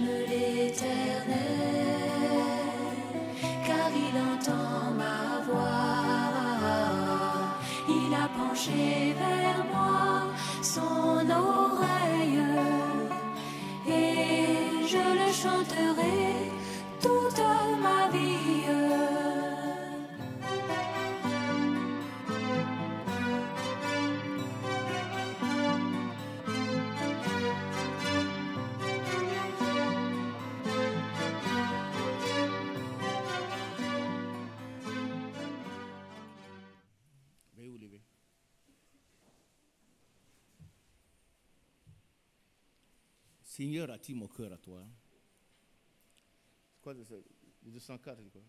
l'Éternel, car il entend ma voix. Il a penché vers moi son oreille, et je le chanterai toute ma vie. Seigneur, attire mon cœur à toi. C'est quoi le 204, c'est quoi?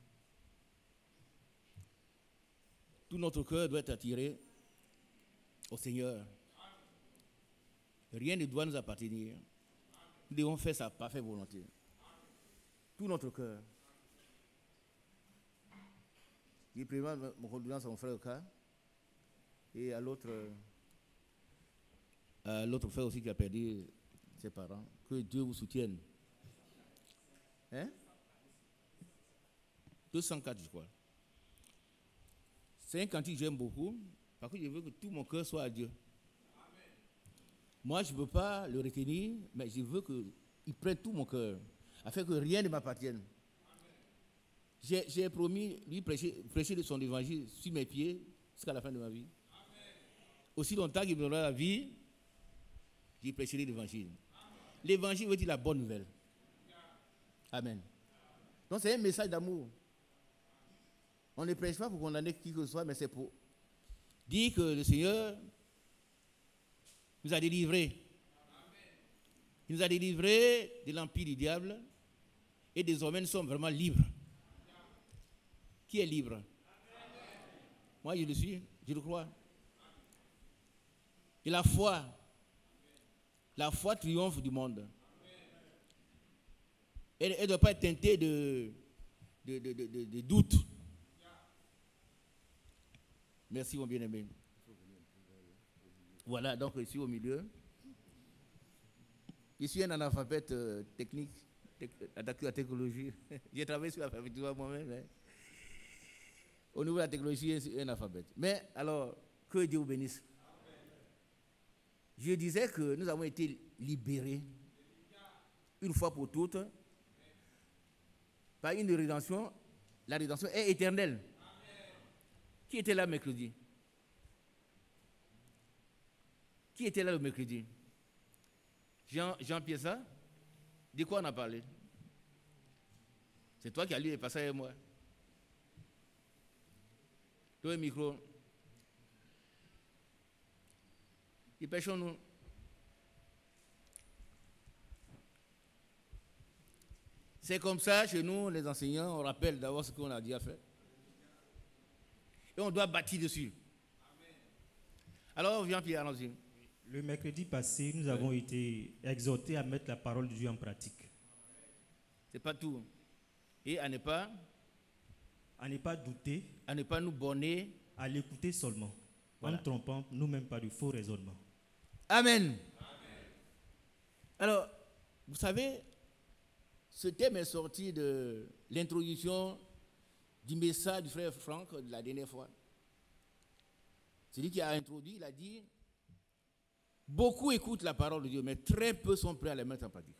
Tout notre cœur doit être attiré au Seigneur. Rien ne doit nous appartenir. Nous devons faire sa parfaite volonté. Tout notre cœur. Je présente mon condoléance à mon frère Oka et à l'autre frère aussi qui a perdu ses parents. Que Dieu vous soutienne. Hein? 204, je crois. C'est un cantique que j'aime beaucoup, parce que je veux que tout mon cœur soit à Dieu. Amen. Moi, je ne veux pas le retenir, mais je veux qu'il prenne tout mon cœur, afin que rien ne m'appartienne. J'ai promis lui prêcher de son évangile sur mes pieds jusqu'à la fin de ma vie. Amen. Aussi longtemps qu'il me donnera la vie, j'y prêcherai l'évangile. L'évangile veut dire la bonne nouvelle. Amen. Donc c'est un message d'amour. On ne prêche pas pour condamner qui que ce soit, mais c'est pour dire que le Seigneur nous a délivrés. Il nous a délivrés de l'empire du diable et désormais nous sommes vraiment libres. Qui est libre? Moi je le suis, je le crois. Et la foi triomphe du monde. Elle ne doit pas être teintée de doute. Merci mon bien-aimé. Voilà, donc je suis au milieu. Je suis un analphabète technique, attaqué à la technologie. J'ai travaillé sur l'alphabétisme moi-même. Hein. Au niveau de la technologie, je suis un analphabète. Mais alors, que Dieu vous bénisse. Je disais que nous avons été libérés une fois pour toutes par une rédemption. La rédemption est éternelle. Qui était là mercredi? Qui était là le mercredi? Jean Piessa? De quoi on a parlé? C'est toi qui as lu les passages avec moi. Toi, le micro. Dépêchons-nous. C'est comme ça, chez nous, les enseignants, on rappelle d'abord ce qu'on a dit à faire. Et on doit bâtir dessus. Amen. Alors, Jean-Pierre, allons-y. Le mercredi passé, nous avons été exhortés à mettre la parole de Dieu en pratique. C'est pas tout. Et à ne pas douter, à ne pas nous borner, à l'écouter seulement, voilà, en ne trompant nous-mêmes par de faux raisonnements. Amen. Amen. Alors, vous savez, ce thème est sorti de l'introduction du message du frère Franck de la dernière fois. C'est lui qui a introduit, il a dit, beaucoup écoutent la parole de Dieu, mais très peu sont prêts à la mettre en pratique.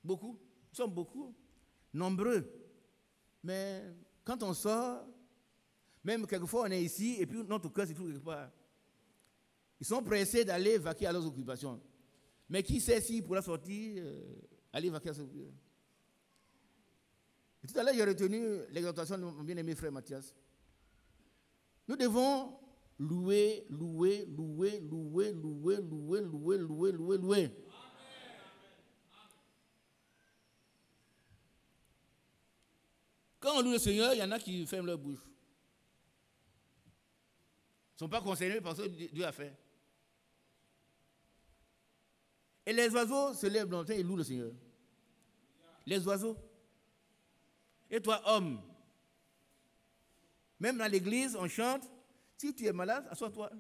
Beaucoup, nous sommes beaucoup, nombreux. Mais quand on sort, même quelquefois on est ici et puis notre cœur se trouve quelque part. Ils sont pressés d'aller vaquer à leurs occupations. Mais qui sait s'ils pourra sortir, aller vaquer à ses occupations. Et tout à l'heure, j'ai retenu l'exhortation de mon bien-aimé frère Mathias. Nous devons louer. Quand on loue le Seigneur, il y en a qui ferment leur bouche. Ils ne sont pas concernés par ce que Dieu a fait. Et les oiseaux se lèvent longtemps et louent le Seigneur. Les oiseaux. Et toi, homme, même dans l'église, on chante. Si tu es malade, assois-toi.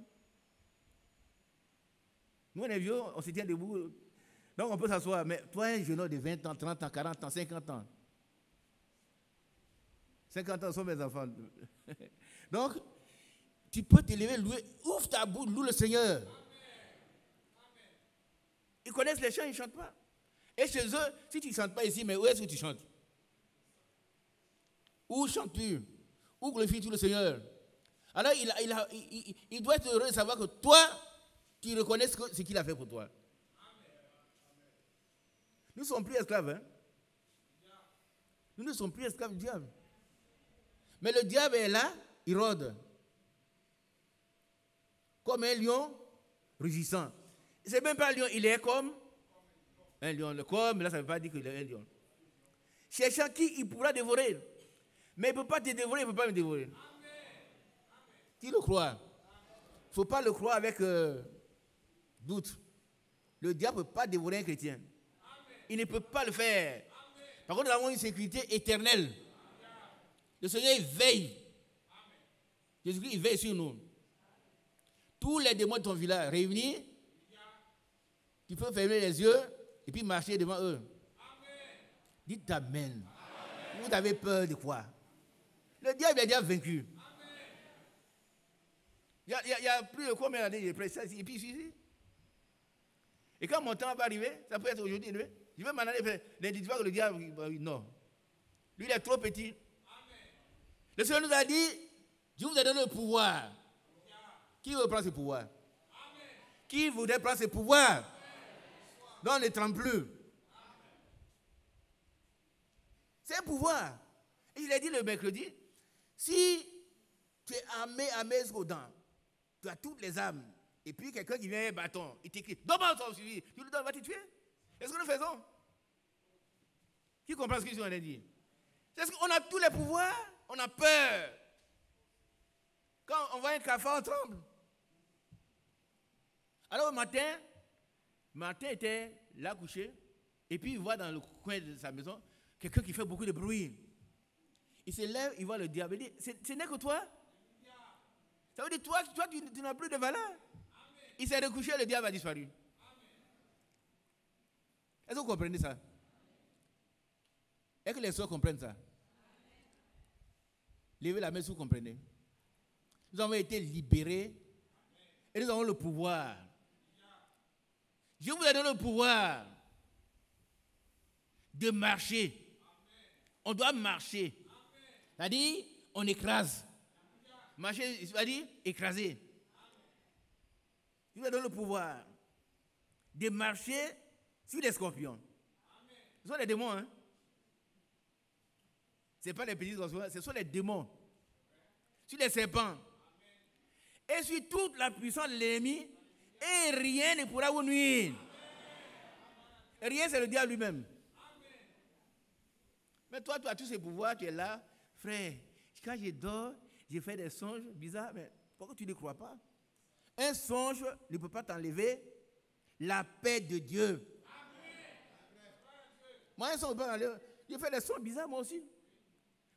Nous, on est vieux, on se tient debout. Donc on peut s'asseoir, mais toi, un jeune homme de 20 ans, 30 ans, 40 ans, 50 ans. 50 ans sont mes enfants. Donc, tu peux te lever, louer, ouvre ta bouche, loue le Seigneur. Ils connaissent les chants, ils ne chantent pas. Et chez eux, si tu ne chantes pas ici, mais où est-ce que tu chantes? Où chantes-tu? Où glorifies-tu le Seigneur? Alors, il doit être heureux de savoir que toi, tu reconnais ce qu'il a fait pour toi. Nous ne sommes plus esclaves. Hein? Nous ne sommes plus esclaves du diable. Mais le diable est là, il rôde. Comme un lion rugissant. Ce n'est même pas un lion, il est comme un lion. Le comme, là, ça ne veut pas dire qu'il est un lion. Cherchant qui il pourra dévorer. Mais il ne peut pas te dévorer, il ne peut pas me dévorer. Qui le croit? Il ne faut pas le croire avec doute. Le diable ne peut pas dévorer un chrétien. Il ne peut pas le faire. Par contre, nous avons une sécurité éternelle. Le Seigneur, il veille. Jésus-Christ, il veille sur nous. Tous les démons de ton village réunis, tu peux fermer les yeux et puis marcher devant eux. Dites Amen. Vous avez peur de quoi? Le diable est déjà vaincu. Il y a plus de combien d'années, et puis ici. Et quand mon temps va arriver, ça peut être aujourd'hui, je vais m'en aller faire. Ne dites pas que le diable, non. Lui, il est trop petit. Le Seigneur nous a dit, je vous ai donné le pouvoir. Qui veut prendre ce pouvoir? Qui voudrait prendre ce pouvoir? Non, ne tremble plus. C'est un pouvoir. Et je l'ai dit le mercredi, si tu es armé jusqu'aux dents, tu as toutes les armes, et puis quelqu'un qui vient avec un bâton, il t'écrit, donne-moi ton suivi, tu lui donnes, va te tuer. C'est ce que nous faisons. Qui comprend ce que je suis en train de dire? C'est ce qu'on a tous les pouvoirs, on a peur. Quand on voit un cafard, on tremble. Alors au matin était là couché, et puis il voit dans le coin de sa maison quelqu'un qui fait beaucoup de bruit. Il se lève, il voit le diable, il dit, ce n'est que toi? Ça veut dire, toi tu n'as plus de valeur. Il s'est recouché, le diable a disparu. Est-ce que vous comprenez ça? Est-ce que les soeurs comprennent ça? Levez la main si vous comprenez. Nous avons été libérés et nous avons le pouvoir. Je vous ai donné le pouvoir de marcher. On doit marcher. C'est-à-dire, on écrase. Marcher, c'est-à-dire écraser. Je vous ai donné le pouvoir de marcher sur les scorpions. Ce sont les démons, hein? Ce n'est pas les petits scorpions, ce sont les démons. Sur les serpents. Et sur toute la puissance de l'ennemi, et rien ne pourra vous nuire. Et rien, c'est le diable lui-même. Mais toi, tu as tous ces pouvoirs, tu es là, frère. Quand je dors, je fais des songes bizarres, mais pourquoi tu ne crois pas? Un songe ne peut pas t'enlever la paix de Dieu. Moi, un songe ne peut pas m'enlever. Je fais des songes bizarres, moi aussi.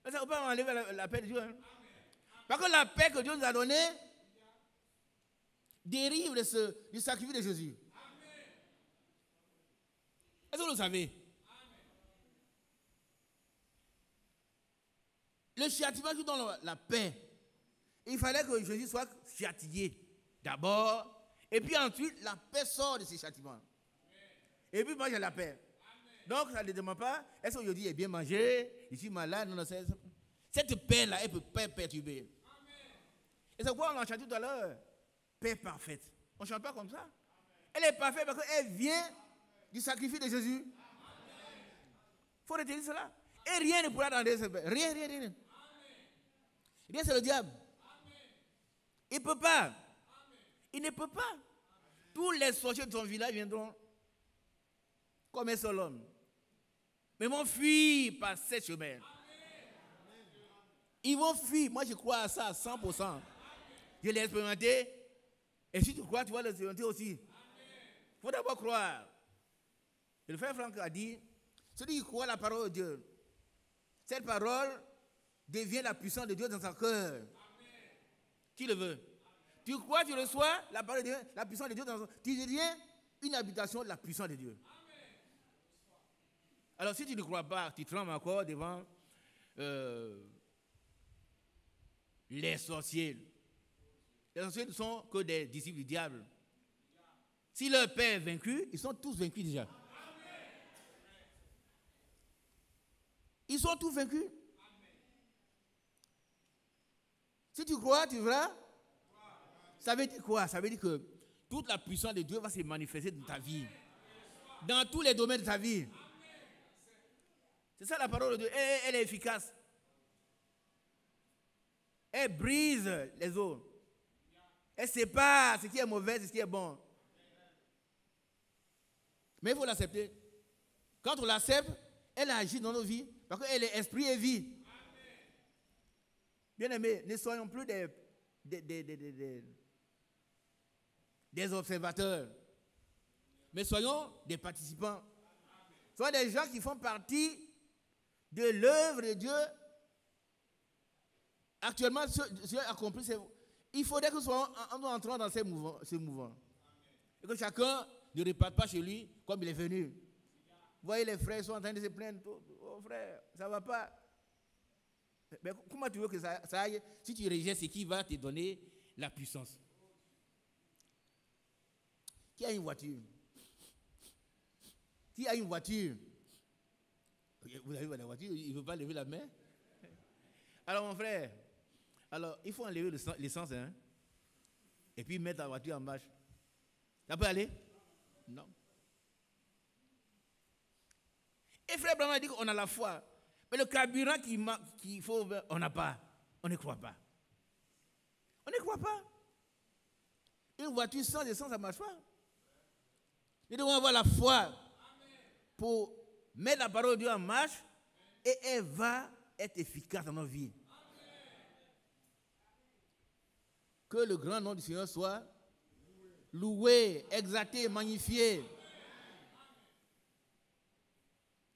Mais ça ne peut pas m'enlever la paix de Dieu. Hein? Parce que la paix que Dieu nous a donnée dérive du sacrifice de Jésus. Est-ce que vous le savez? Le châtiment qui donne la paix, il fallait que Jésus soit châtié d'abord, et puis ensuite la paix sort de ces châtiments. Et puis moi j'ai la paix. Donc ça ne demande pas, est-ce qu'aujourd'hui j'ai bien mangé, je suis malade, non, cette paix-là, elle peut pas perturber. Et c'est pourquoi on en chante tout à l'heure, paix parfaite. On ne chante pas comme ça. Elle est parfaite parce qu'elle vient du sacrifice de Jésus. Il faut retenir cela. Et rien ne pourra enlever cette paix. Rien. Rien, c'est le diable. Il ne peut pas. Il ne peut pas. Tous les sorciers de ton village viendront comme un seul homme. Mais ils vont fuir par ces chemins. Ils vont fuir. Moi, je crois à ça à 100%. Je l'ai expérimenté. Et si tu crois, tu vas l'expérimenter aussi. Il faut d'abord croire. Et le frère Franck a dit, celui qui croit à la parole de Dieu, cette parole devient la puissance de Dieu dans son cœur. Qui le veut? Tu crois, tu reçois, la parole devient la puissance de Dieu dans son cœur. Tu deviens une habitation de la puissance de Dieu. Alors si tu ne crois pas, tu trembles encore devant les sorciers. Les sorciers ne sont que des disciples du diable. Si leur père est vaincu, ils sont tous vaincus déjà. Ils sont tous vaincus. Si tu crois, tu verras. Ça veut dire quoi? Ça veut dire que toute la puissance de Dieu va se manifester dans ta vie. Dans tous les domaines de ta vie. C'est ça la parole de Dieu. Elle est efficace. Elle brise les eaux. Elle sépare ce qui est mauvais et ce qui est bon. Mais il faut l'accepter. Quand on l'accepte, elle agit dans nos vies. Parce qu'elle est esprit et vie. Bien-aimés, ne soyons plus des observateurs. Mais soyons des participants. Soyons des gens qui font partie de l'œuvre de Dieu. Actuellement, Dieu a compris. Il faudrait que nous soyons entrant dans ces mouvements. Et que chacun ne reparte pas chez lui comme il est venu. Vous voyez, les frères sont en train de se plaindre. Oh frère, ça ne va pas. Mais comment tu veux que ça aille si tu rejettes ce qui va te donner la puissance? Qui a une voiture? Qui a une voiture? Vous avez la voiture, il ne veut pas lever la main. Alors mon frère, alors il faut enlever l'essence, hein, et puis mettre la voiture en marche. Ça peut aller? Non. Et frère Branham dit qu'on a la foi. Mais le carburant qu'il faut, on n'a pas. On ne croit pas. On ne croit pas. Une voiture sans essence, ça ne marche pas. Nous devons avoir la foi pour mettre la parole de Dieu en marche et elle va être efficace dans nos vies. Que le grand nom du Seigneur soit loué, exalté, magnifié.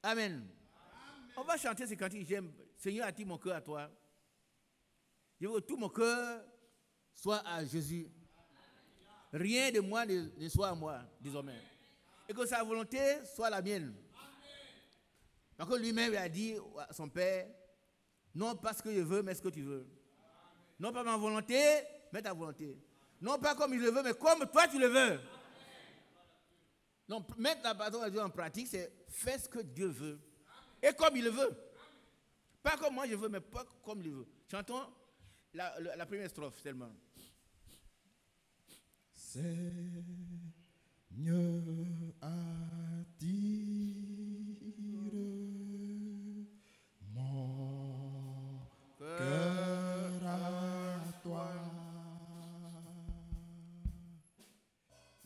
Amen. On va chanter ces cantiques. J'aime. Seigneur, attire mon cœur à toi. Je veux que tout mon cœur soit à Jésus. Rien de moi ne soit à moi, désormais. Et que sa volonté soit la mienne. Parce que lui-même a dit à son Père, non pas ce que je veux, mais ce que tu veux. Non pas ma volonté, mais ta volonté. Non pas comme je le veux, mais comme toi tu le veux. Donc, mettre la parole de Dieu en pratique, c'est faire ce que Dieu veut. Et comme il le veut. Pas comme moi je veux, mais pas comme il veut. Chantons la première strophe seulement. Seigneur, attire mon cœur à toi.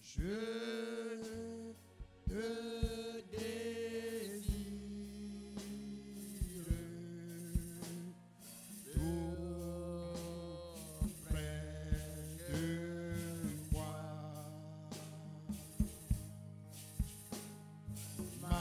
Je te désire tout près de moi. Ma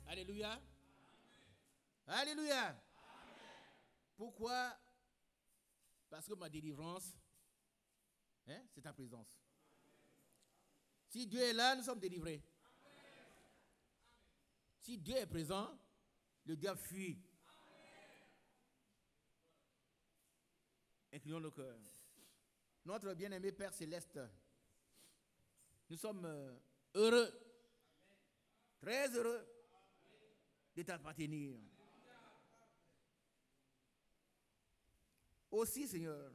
Alléluia. Alléluia. Amen. Pourquoi? Parce que ma délivrance, hein, c'est ta présence. Si Dieu est là, nous sommes délivrés. Si Dieu est présent, le diable fuit. Inclinons nos cœurs. Notre bien-aimé Père Céleste, nous sommes heureux, très heureux de t'appartenir. Aussi, Seigneur,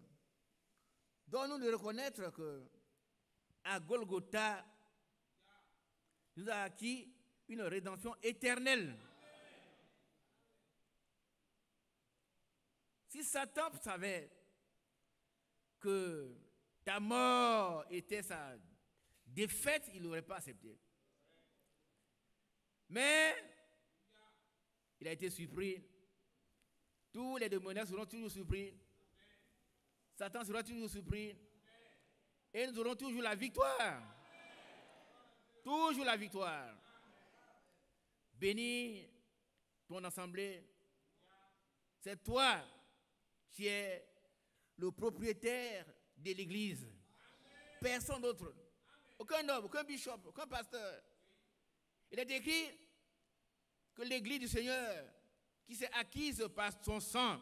donne-nous de reconnaître que à Golgotha, nous a acquis une rédemption éternelle. Si Satan savait que ta mort était sa défaite, il n'aurait pas accepté. Mais il a été surpris. Tous les démoniaques seront toujours surpris. Satan sera toujours surpris. Et nous aurons toujours la victoire. Toujours la victoire. Bénis ton assemblée. C'est toi qui es le propriétaire de l'église. Personne d'autre. Aucun homme, aucun bishop, aucun pasteur. Il est écrit que l'église du Seigneur, qui s'est acquise par son sang,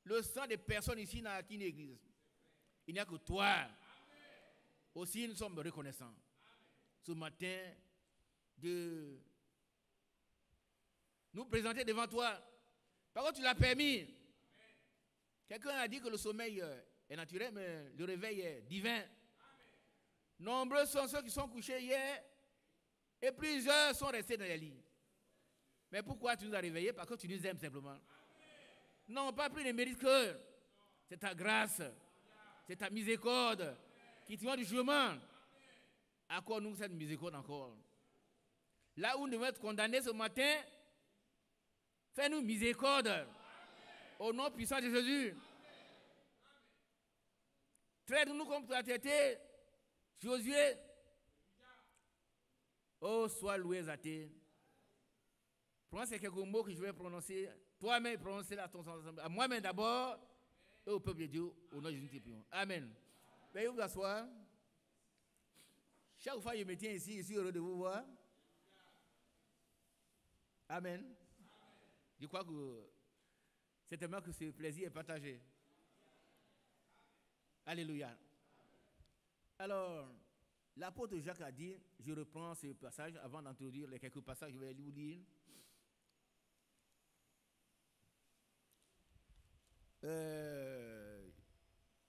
le sang des personnes ici n'a acquis une église. Il n'y a que toi. Aussi, nous sommes reconnaissants ce matin de nous présenter devant toi. Par contre, tu l'as permis. Quelqu'un a dit que le sommeil est naturel, mais le réveil est divin. Nombreux sont ceux qui sont couchés hier et plusieurs sont restés dans les lits. Mais pourquoi tu nous as réveillés? Parce que tu nous aimes simplement. Non, pas plus de mérite que c'est ta grâce, c'est ta miséricorde qui te du chemin. Accorde-nous cette miséricorde encore. Là où nous devons être condamnés ce matin, fais-nous miséricorde. Au nom puissant de Jésus. Traite-nous comme tu as traité Josué. Oh, sois loué, Zaté. Prends ces quelques mots que je vais prononcer. Toi-même, prononce-les à ton sens. À moi-même d'abord, et au peuple de Dieu, au nom de Jésus, nous te prions. Amen. Veuillez vous asseoir. Chaque fois que je me tiens ici, je suis heureux de vous voir. Amen. Je crois que c'est tellement que ce plaisir est partagé. Alléluia. Alors, l'apôtre Jacques a dit, je reprends ce passage avant d'introduire les quelques passages que je vais vous lire.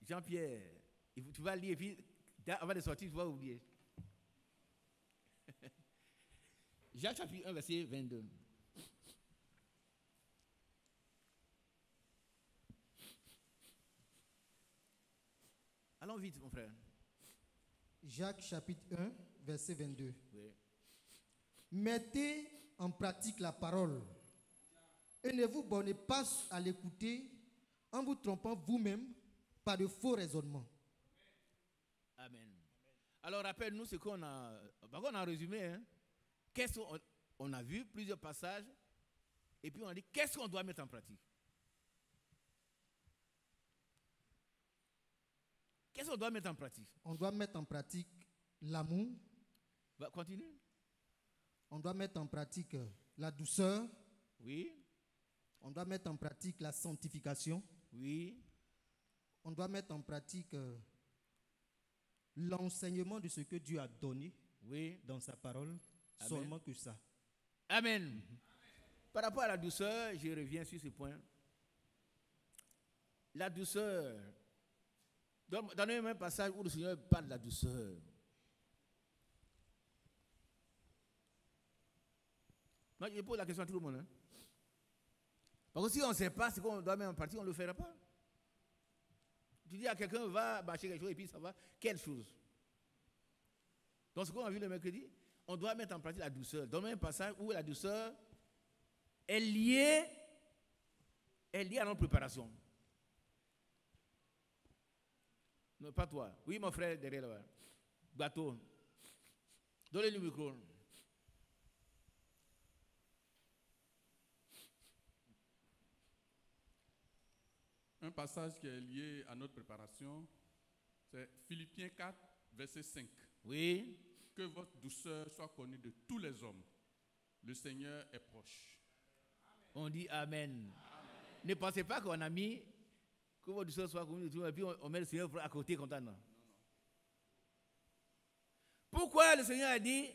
Jean-Pierre, tu vas lire et puis avant de sortir, tu vas oublier. Jacques chapitre 1, verset 22. Allons vite, mon frère. Jacques chapitre 1, verset 22. Oui. Mettez en pratique la parole et ne vous bornez pas à l'écouter en vous trompant vous-même par de faux raisonnements. Amen. Alors rappelle-nous ce qu'on a. Parce qu'on a résumé. Hein? Qu'est-ce qu'on a vu plusieurs passages et puis on a dit qu'est-ce qu'on doit mettre en pratique. Qu'est-ce qu'on doit mettre en pratique? On doit mettre en pratique l'amour. Continue. On doit mettre en pratique la douceur. Oui. On doit mettre en pratique la sanctification. Oui. On doit mettre en pratique l'enseignement de ce que Dieu a donné dans sa parole. Amen. Seulement que ça. Amen. Par rapport à la douceur, je reviens sur ce point. La douceur. Dans le même passage où le Seigneur parle de la douceur. Moi, je pose la question à tout le monde. Hein? Parce que si on ne sait pas ce qu'on doit mettre en pratique, on ne le fera pas. Tu dis à quelqu'un, va marcher quelque chose et puis ça va. Quelle chose? Donc, ce qu'on a vu le mercredi, on doit mettre en pratique la douceur. Dans le même passage où la douceur est liée à notre préparation. Non, pas toi. Oui, mon frère, derrière là. Bateau. Donnez-lui le micro. Un passage qui est lié à notre préparation, c'est Philippiens 4, verset 5. Oui. Que votre douceur soit connue de tous les hommes. Le Seigneur est proche. On dit Amen. Ne pensez pas qu'on a mis que votre douceur soit connue de tous et puis on met le Seigneur à côté comme ça. Non. Pourquoi le Seigneur a dit?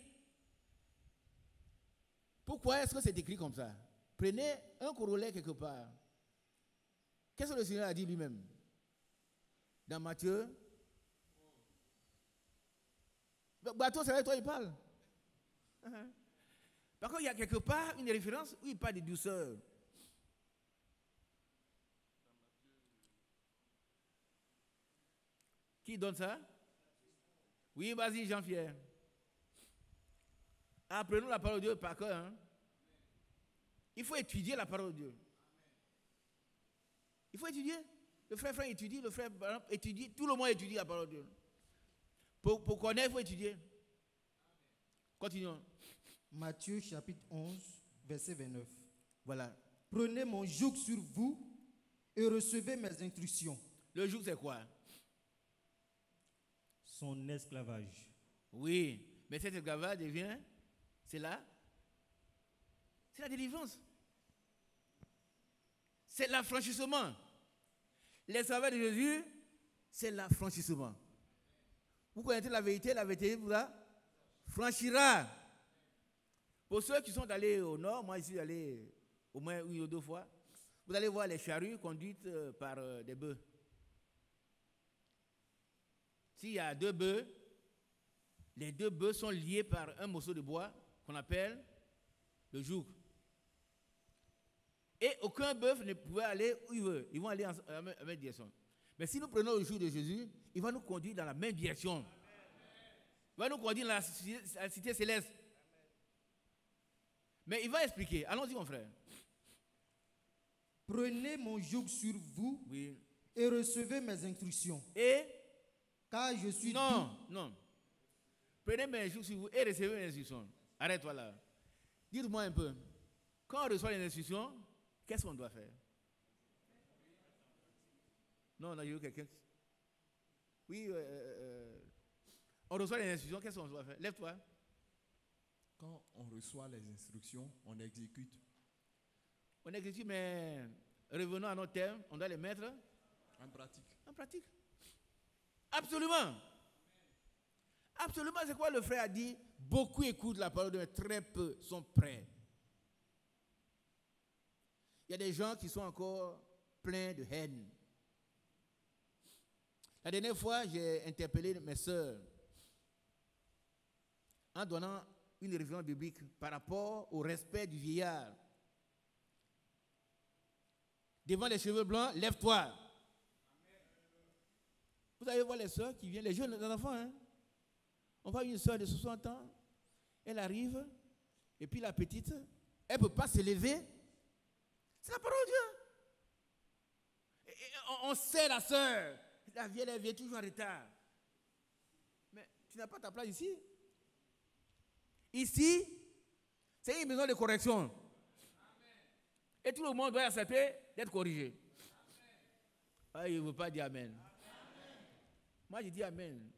Pourquoi est-ce que c'est écrit comme ça? Prenez un corollaire quelque part. Qu'est-ce que le Seigneur a dit lui-même? Dans Matthieu. Bateau, c'est vrai, toi, il parle. Par contre, il y a quelque part une référence où il parle de douceur. Qui donne ça? Oui, vas-y, Jean-Pierre. Apprenons la parole de Dieu par cœur. Hein? Il faut étudier la parole de Dieu. Il faut étudier. Le frère étudie, le frère étudie. Tout le monde étudie la parole de Dieu. Pour connaître, il faut étudier. Continuons. Matthieu chapitre 11, verset 29. Voilà. Prenez mon joug sur vous et recevez mes instructions. Le joug, c'est quoi? Son esclavage. Oui, mais cet esclavage devient, c'est la délivrance. C'est l'affranchissement. L'esclavage de Jésus, c'est l'affranchissement. Vous connaissez la vérité vous franchira. Pour ceux qui sont allés au nord, moi je suis allé au moins une ou deux fois, vous allez voir les charrues conduites par des bœufs. S'il y a deux bœufs, les deux bœufs sont liés par un morceau de bois qu'on appelle le joug. Et aucun bœuf ne pouvait aller où il veut. Ils vont aller en la même direction. Mais si nous prenons le joug de Jésus, il va nous conduire dans la même direction. Il va nous conduire dans la cité céleste. Mais il va expliquer. Allons-y, mon frère. Prenez mon joug sur vous Oui. et recevez mes instructions. Et Car je suis non. Prenez mes joug sur vous et recevez mes instructions. Arrête-toi là. Dites-moi un peu. Quand on reçoit les instructions, qu'est-ce qu'on doit faire? Non, on a eu quelqu'un. Oui, on reçoit les instructions, qu'est-ce qu'on doit faire? Lève-toi. Quand on reçoit les instructions, on exécute. On exécute, mais revenons à nos termes, on doit les mettre En pratique. en pratique. Absolument. Absolument, c'est quoi le frère a dit? Beaucoup écoutent la parole de Dieu, mais très peu sont prêts. Il y a des gens qui sont encore pleins de haine. La dernière fois, j'ai interpellé mes sœurs en donnant une référence biblique par rapport au respect du vieillard. Devant les cheveux blancs, lève-toi. Vous allez voir les sœurs qui viennent, les jeunes, les enfants. Hein? On voit une sœur de 60 ans, elle arrive, et puis la petite, elle ne peut pas se lever. C'est la parole de Dieu. On sait la sœur. La vieille, elle vient toujours en retard. Mais tu n'as pas ta place ici. Ici, c'est une maison de correction. Et tout le monde doit accepter d'être corrigé. Ah, il ne veut pas dire amen. Moi, je dis amen.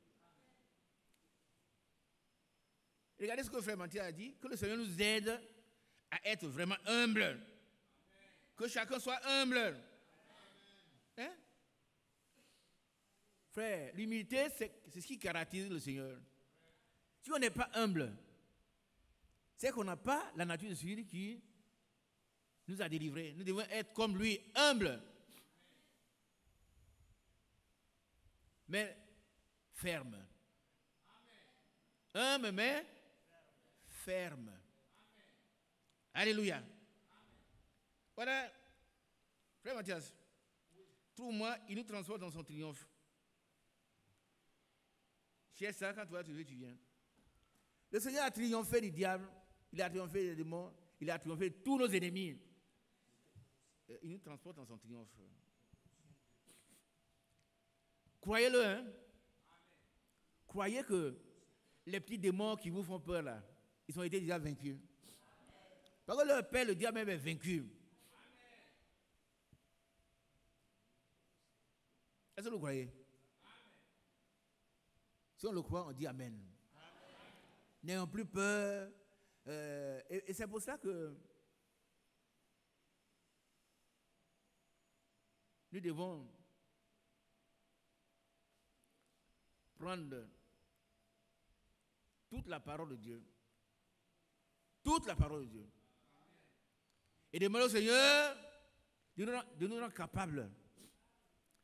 Regardez ce que le frère Mathieu a dit, que le Seigneur nous aide à être vraiment humbles. Que chacun soit humble. Hein? Frère, l'humilité, c'est ce qui caractérise le Seigneur. Si on n'est pas humble, c'est qu'on n'a pas la nature de celui qui nous a délivrés. Nous devons être comme lui, humble. Mais ferme. Humble, mais ferme. Alléluia. Voilà. Frère Mathias, trouve-moi, il nous transporte dans son triomphe. Cherche ça, quand tu viens. Le Seigneur a triomphé du diable, il a triomphé des démons, il a triomphé de tous nos ennemis. Il nous transporte dans son triomphe. Croyez-le, hein? Croyez que les petits démons qui vous font peur là, ils ont été déjà vaincus. Parce que leur père, le diable même, est vaincu. Est-ce que vous le croyez? Si on le croit, on dit amen. N'ayons plus peur. Et c'est pour ça que nous devons prendre toute la parole de Dieu. Toute la parole de Dieu. Et demander au Seigneur de nous rendre capables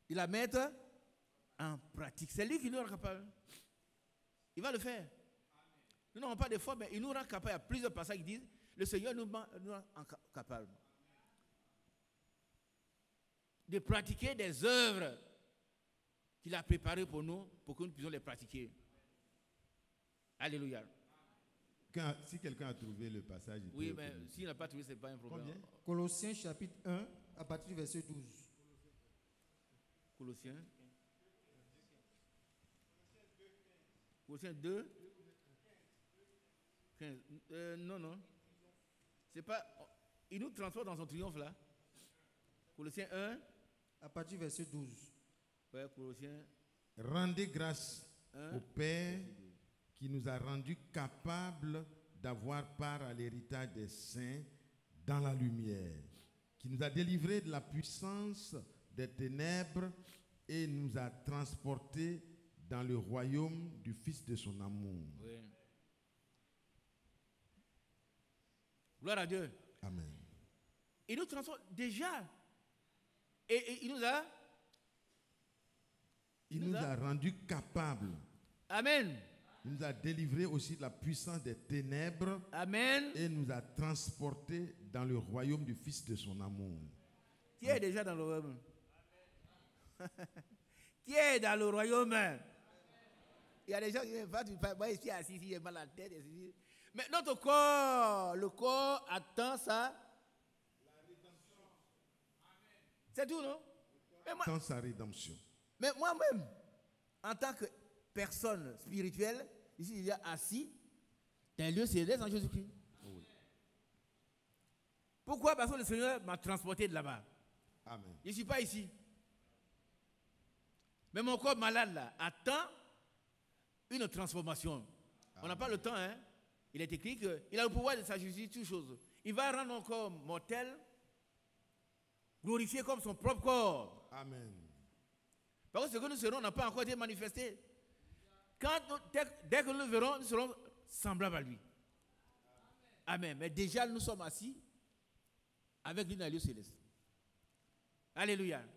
de la mettre en pratique. C'est lui qui nous rend capable. Il va le faire. Nous n'avons pas de foi, mais il nous rend capable. Il y a plusieurs passages qui disent, le Seigneur nous rend capable de pratiquer des œuvres qu'il a préparées pour nous, pour que nous puissions les pratiquer. Alléluia. Si quelqu'un a trouvé le passage, il Oui, peut mais commencer. s'il n'a pas trouvé, ce n'est pas un problème. Combien? Colossiens chapitre 1, à partir du verset 12. Colossiens 2, 15. Non. C'est pas. Il nous transporte dans son triomphe là. Colossiens 1. À partir du verset 12. Ouais, Colossiens. Rendez grâce 1. au Père qui nous a rendus capables d'avoir part à l'héritage des saints dans la lumière, qui nous a délivrés de la puissance des ténèbres et nous a transportés dans le royaume du Fils de son amour. Oui. Gloire à Dieu. Amen. Il nous transporte déjà. Et il nous a. Il nous a rendus capables. Amen. Il nous a délivrés aussi de la puissance des ténèbres. Amen. Et nous a transportés dans le royaume du Fils de son amour. Qui est déjà dans le royaume? Qui est dans le royaume? Il y a des gens qui disent, moi ici assis, j'ai mal à la tête. Mais notre corps, le corps attend ça. C'est tout, non? Attend sa rédemption. Mais moi-même, en tant que personne spirituelle, ici, il y a assis dans un lieu céleste en Jésus-Christ. Oui. Pourquoi? Parce que le Seigneur m'a transporté de là-bas. Amen. Je ne suis pas ici. Mais mon corps malade là attend une transformation. Amen. On n'a pas le temps, hein? Il est écrit qu'il a le pouvoir de s'ajuster toutes choses. Il va rendre mon corps mortel, glorifié comme son propre corps. Amen. Parce que ce que nous serons n'a pas encore été manifesté. Dès que nous le verrons, nous serons semblables à lui. Amen. Mais déjà, nous sommes assis avec lui dans le lieu céleste. Alléluia. Amen.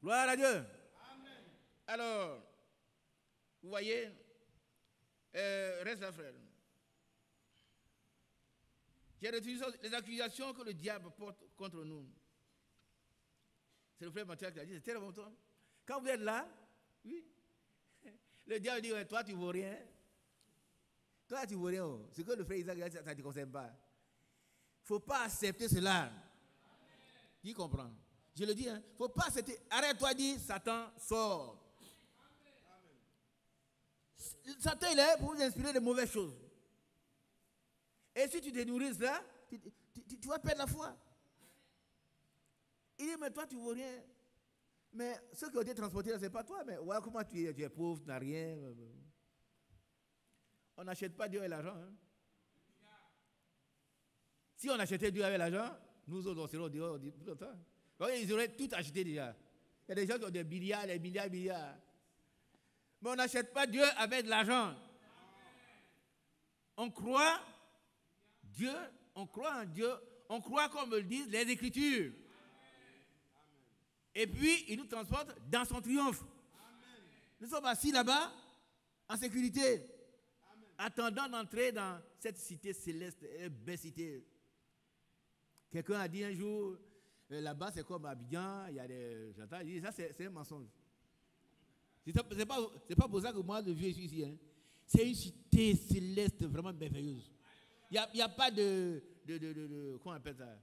Gloire à Dieu. Amen. Alors, vous voyez, reste là, frère. J'ai retenu les accusations que le diable porte contre nous. C'est le frère Mathieu qui a dit, c'est très longtemps. Quand vous êtes là, oui, le diable dit, toi tu ne vaux rien. Toi tu ne vaux rien. Oh. Ce que le frère Isaac a dit, ça ne te concerne pas. Il ne faut pas accepter cela. Qui comprend? Je le dis, il ne faut pas accepter. Arrête-toi, dit, Satan, sort. Amen. Satan, il est là pour vous inspirer de mauvaises choses. Et si tu te nourris de cela, tu vas perdre la foi. Il dit, mais toi, tu ne vaux rien. Mais ceux qui ont été transportés là, ce n'est pas toi. Mais ouais, comment tu es pauvre, tu n'as rien. On n'achète pas Dieu avec l'argent. Hein? Si on achetait Dieu avec l'argent, nous autres, on serait dehors tout le temps. Ils auraient tout acheté déjà. Il y a des gens qui ont des milliards, des milliards, milliards. Mais on n'achète pas Dieu avec de l'argent. On croit Dieu, on croit en Dieu, on croit comme le disent les Écritures. Et puis, il nous transporte dans son triomphe. Amen. Nous sommes assis là-bas, en sécurité, amen, attendant d'entrer dans cette cité céleste, une belle cité. Quelqu'un a dit un jour, là-bas c'est comme Abidjan, il y a des... J'entends, il dit, ça c'est un mensonge. C'est pas pour ça que moi, le vieux, je suis ici. Hein. C'est une cité céleste vraiment merveilleuse. Il n'y a pas de comment on appelle ça,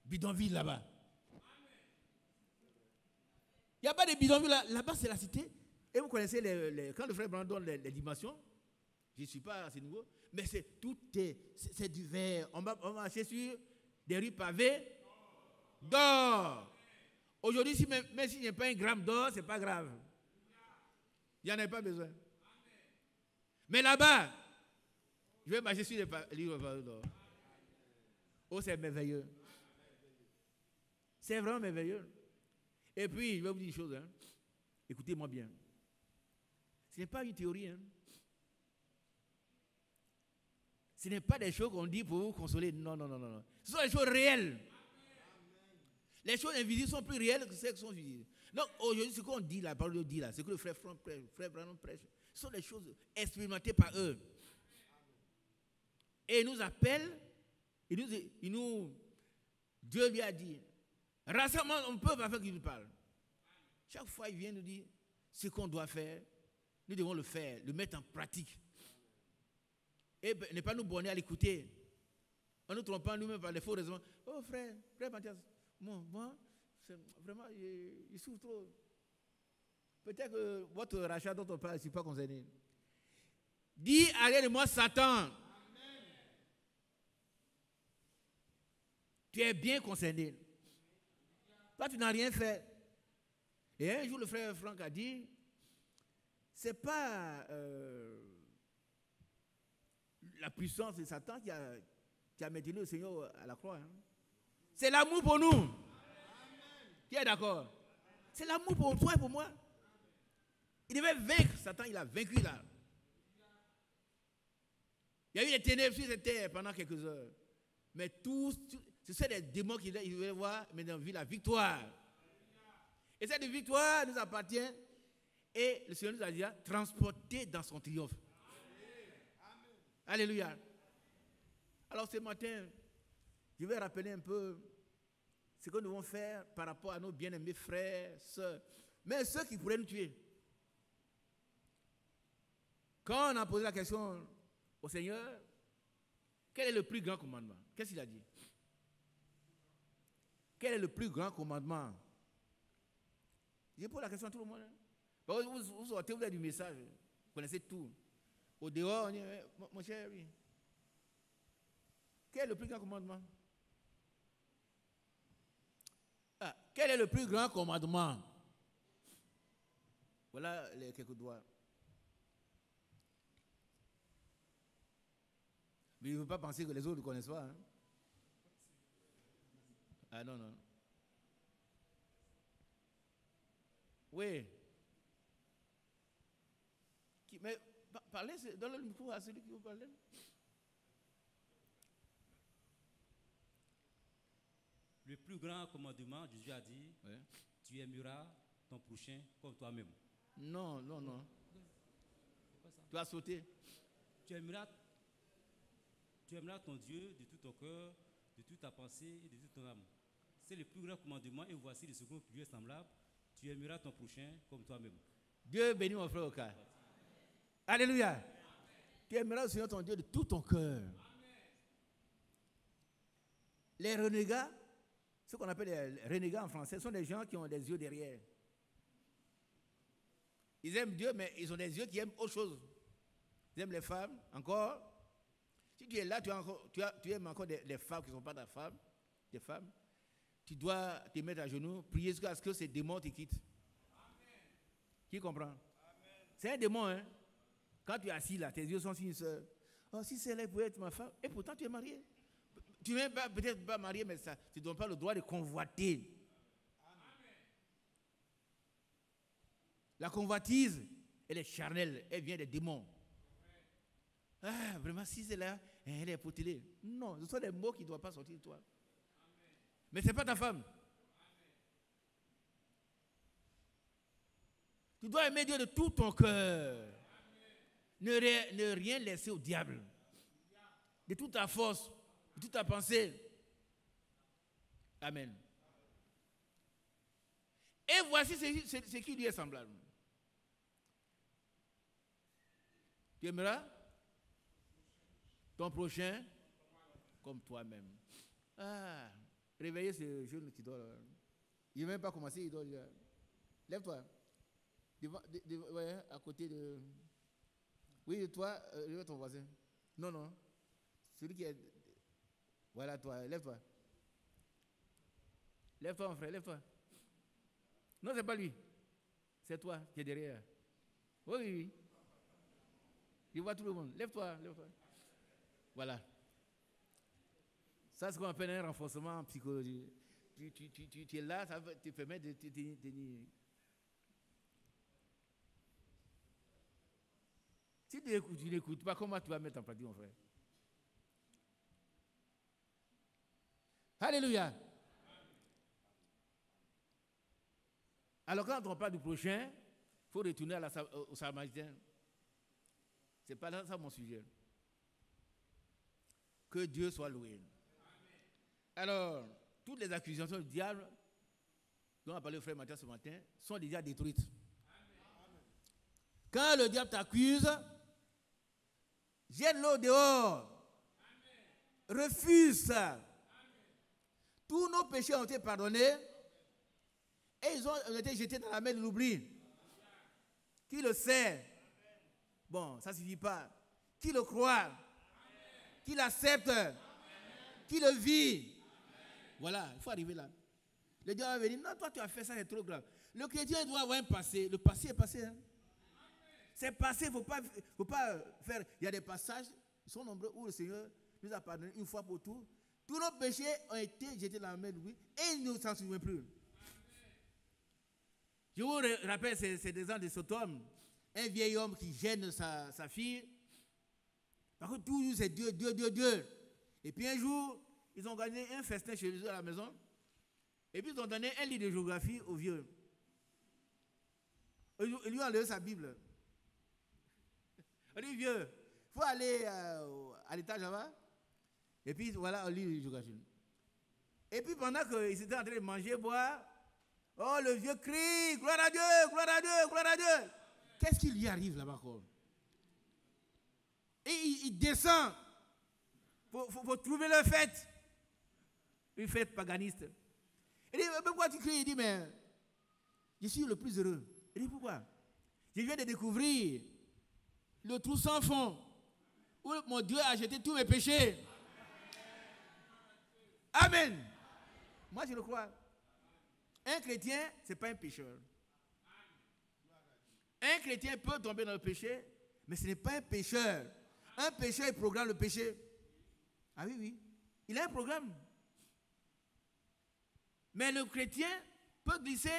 bidonville là-bas. Il n'y a pas de bidonville là-bas, c'est la cité. Et vous connaissez, quand le frère Brandon donne les dimensions, je ne suis pas à ce niveau, mais c'est du verre. On va marcher sur des rues pavées d'or. Aujourd'hui, même s'il n'y a pas un gramme d'or, ce n'est pas grave. Il n'y en a pas besoin. Mais là-bas, je vais marcher sur les rues pavées d'or. Oh, c'est merveilleux. C'est vraiment merveilleux. Et puis, je vais vous dire une chose. Hein. Écoutez-moi bien. Ce n'est pas une théorie. Hein. Ce n'est pas des choses qu'on dit pour vous consoler. Non. Ce sont des choses réelles. Les choses invisibles sont plus réelles que celles qui sont visibles. Donc aujourd'hui, ce qu'on dit, la parole de Dieu dit là, c'est que le frère Branham prêche. Ce sont des choses expérimentées par eux. Et il nous appelle, Dieu lui a dit, rassemblement, on ne peut pas faire qu'il nous parle. Chaque fois, il vient nous dire ce qu'on doit faire, nous devons le faire, le mettre en pratique. Et ne pas nous borner à l'écouter. En nous trompant nous-mêmes par les faux raisons. Oh frère Mathias, moi, vraiment, il souffre trop. Peut-être que votre rachat dont on parle, je ne suis pas concerné. Dis, allez de moi, Satan. Tu es bien concerné. Toi, tu n'as rien fait. Et un jour, le frère Franck a dit, ce n'est pas la puissance de Satan qui a maintenu le Seigneur à la croix. Hein. C'est l'amour pour nous. Amen. Qui est d'accord? C'est l'amour pour toi et pour moi. Il devait vaincre Satan, il a vaincu là. Il y a eu des ténèbres sur cette terre pendant quelques heures. Mais ce sont des démons qui veulent voir, mais dans la victoire. Et cette victoire nous appartient. Et le Seigneur nous a déjà transportés dans son triomphe. Amen. Alléluia. Alors ce matin, je vais rappeler un peu ce que nous devons faire par rapport à nos bien-aimés frères, sœurs, mais ceux qui pourraient nous tuer. Quand on a posé la question au Seigneur, quel est le plus grand commandement? Qu'est-ce qu'il a dit? Quel est le plus grand commandement? J'ai posé la question à tout le monde. Vous sortez, vous avez du message, vous connaissez tout. Au dehors, on dit, mon cher, oui. Quel est le plus grand commandement? Quel est le plus grand commandement? Voilà les quelques doigts. Mais il ne faut pas penser que les autres ne connaissent pas. Hein? Ah non, non. Oui. Mais parlez, donnez le micro à celui qui vous parle. Le plus grand commandement, Jésus a dit, ouais. Tu aimeras ton prochain comme toi-même. Non. Tu as sauté. Tu aimeras ton Dieu de tout ton cœur, de toute ta pensée et de toute ton âme. C'est le plus grand commandement et voici le second qui lui est semblable. Tu aimeras ton prochain comme toi-même. Dieu bénit mon frère Oka. Alléluia. Amen. Tu aimeras le Seigneur ton Dieu de tout ton cœur. Les renégats, ce qu'on appelle les renégats en français, sont des gens qui ont des yeux derrière. Ils aiment Dieu, mais ils ont des yeux qui aiment autre chose. Ils aiment les femmes, encore. Si tu es là, tu aimes encore des femmes qui ne sont pas des femmes. Tu dois te mettre à genoux, prier jusqu'à ce que ces démons te quittent. Amen. Qui comprend? Amen. C'est un démon, hein? Quand tu es assis là, tes yeux sont sur une soeur. Oh, si celle-là pouvait être ma femme, et pourtant tu es marié. Tu n'es peut-être pas marié, mais ça, tu ne donnes pas le droit de convoiter. Amen. La convoitise, elle est charnelle, elle vient des démons. Ah, vraiment, si c'est là, elle est potelée. Non, ce sont des mots qui ne doivent pas sortir de toi. Amen. Mais ce n'est pas ta femme. Amen. Tu dois aimer Dieu de tout ton cœur. Ne rien laisser au diable. De toute ta force, de toute ta pensée. Amen. Et voici ce qui lui est semblable. Tu aimeras ton prochain comme toi-même. Ah, réveillez ce jeune qui dort. Il n'a même pas commencé, il dort. Lève-toi. Ouais, à côté de... Oui, toi, ton voisin. Non. Celui qui est... Voilà, toi, lève-toi. Lève-toi, mon frère, lève-toi. Non, ce n'est pas lui. C'est toi qui es derrière. Oui. Il voit tout le monde. Lève-toi. Voilà. Ça, c'est ce qu'on appelle un renforcement psychologique. Tu es là, ça te permet de te tenir. Si tu n'écoutes pas, comment tu vas mettre en pratique, mon frère? Alléluia. Alors quand on parle du prochain, il faut retourner au Samaritain. Ce n'est pas ça mon sujet. Que Dieu soit loué. Alors, toutes les accusations du diable, dont on a parlé au frère Mathieu ce matin, sont déjà détruites. Quand le diable t'accuse, jette-le dehors. Refuse ça. Tous nos péchés ont été pardonnés et ils ont été jetés dans la mer de l'oubli. Qui le sait? Bon, ça ne suffit pas. Qui le croit? Qui l'accepte? Qui le vit? Voilà, il faut arriver là. Le diable va venir, non, toi tu as fait ça, c'est trop grave. Le chrétien doit avoir un passé. Le passé est passé. Hein? C'est passé, il ne faut pas faire. Il y a des passages, ils sont nombreux, où le Seigneur nous a pardonné une fois pour toutes. Tous nos péchés ont été jetés dans la mer de l'oubli et il ne s'en souvient plus. Je vous rappelle ces exemples de Sodome. Un vieil homme qui gêne sa fille. Par contre, toujours c'est Dieu, Dieu, Dieu, Dieu. Et puis un jour, ils ont gagné un festin chez eux à la maison. Et puis ils ont donné un livre de géographie au vieux. Ils lui ont enlevé sa Bible. On dit, vieux, il faut aller à l'étage là-bas. Et puis voilà, on lit le géographie. Et puis pendant qu'ils étaient en train de manger, boire, oh, le vieux crie, gloire à Dieu, gloire à Dieu, gloire à Dieu. Qu'est-ce qui lui arrive là-bas encore? Et il descend. Faut trouver le fête. Une fête paganiste. Il dit, mais pourquoi tu cries? Il dit, mais je suis le plus heureux. Il dit, pourquoi? Je viens de découvrir le trou sans fond où mon Dieu a jeté tous mes péchés. Amen. Moi, je le crois. Un chrétien, ce n'est pas un pécheur. Un chrétien peut tomber dans le péché, mais ce n'est pas un pécheur. Un pécheur, il programme le péché. Ah oui, oui. Il a un programme. Mais le chrétien peut glisser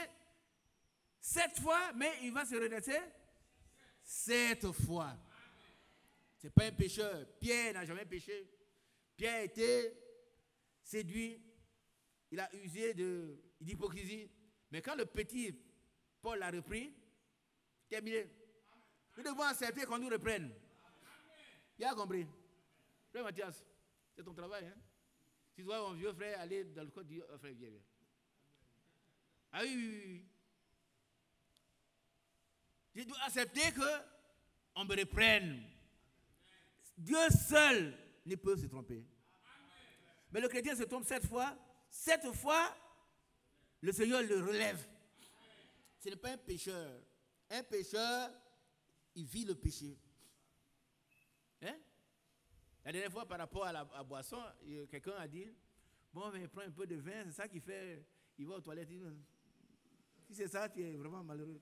7 fois, mais il va se redresser 7 fois. Ce n'est pas un pécheur. Pierre n'a jamais péché. Pierre a été séduit. Il a usé d'hypocrisie. Mais quand le petit Paul l'a repris, terminé. Nous devons accepter qu'on nous reprenne. Il a compris. Frère Mathias, c'est ton travail. Hein? Si tu vois mon vieux frère aller dans le code, dis, oh, frère, viens. Ah oui, oui, oui. Je dois accepter qu'on me reprenne. Dieu seul ne peut se tromper. Mais le chrétien se trompe 7 fois. 7 fois, le Seigneur le relève. Ce n'est pas un pécheur. Un pécheur, il vit le péché. Hein? La dernière fois, par rapport à la boisson, quelqu'un a dit, bon, mais prends un peu de vin, c'est ça qui fait, il va aux toilettes. Si c'est ça, tu es vraiment malheureux.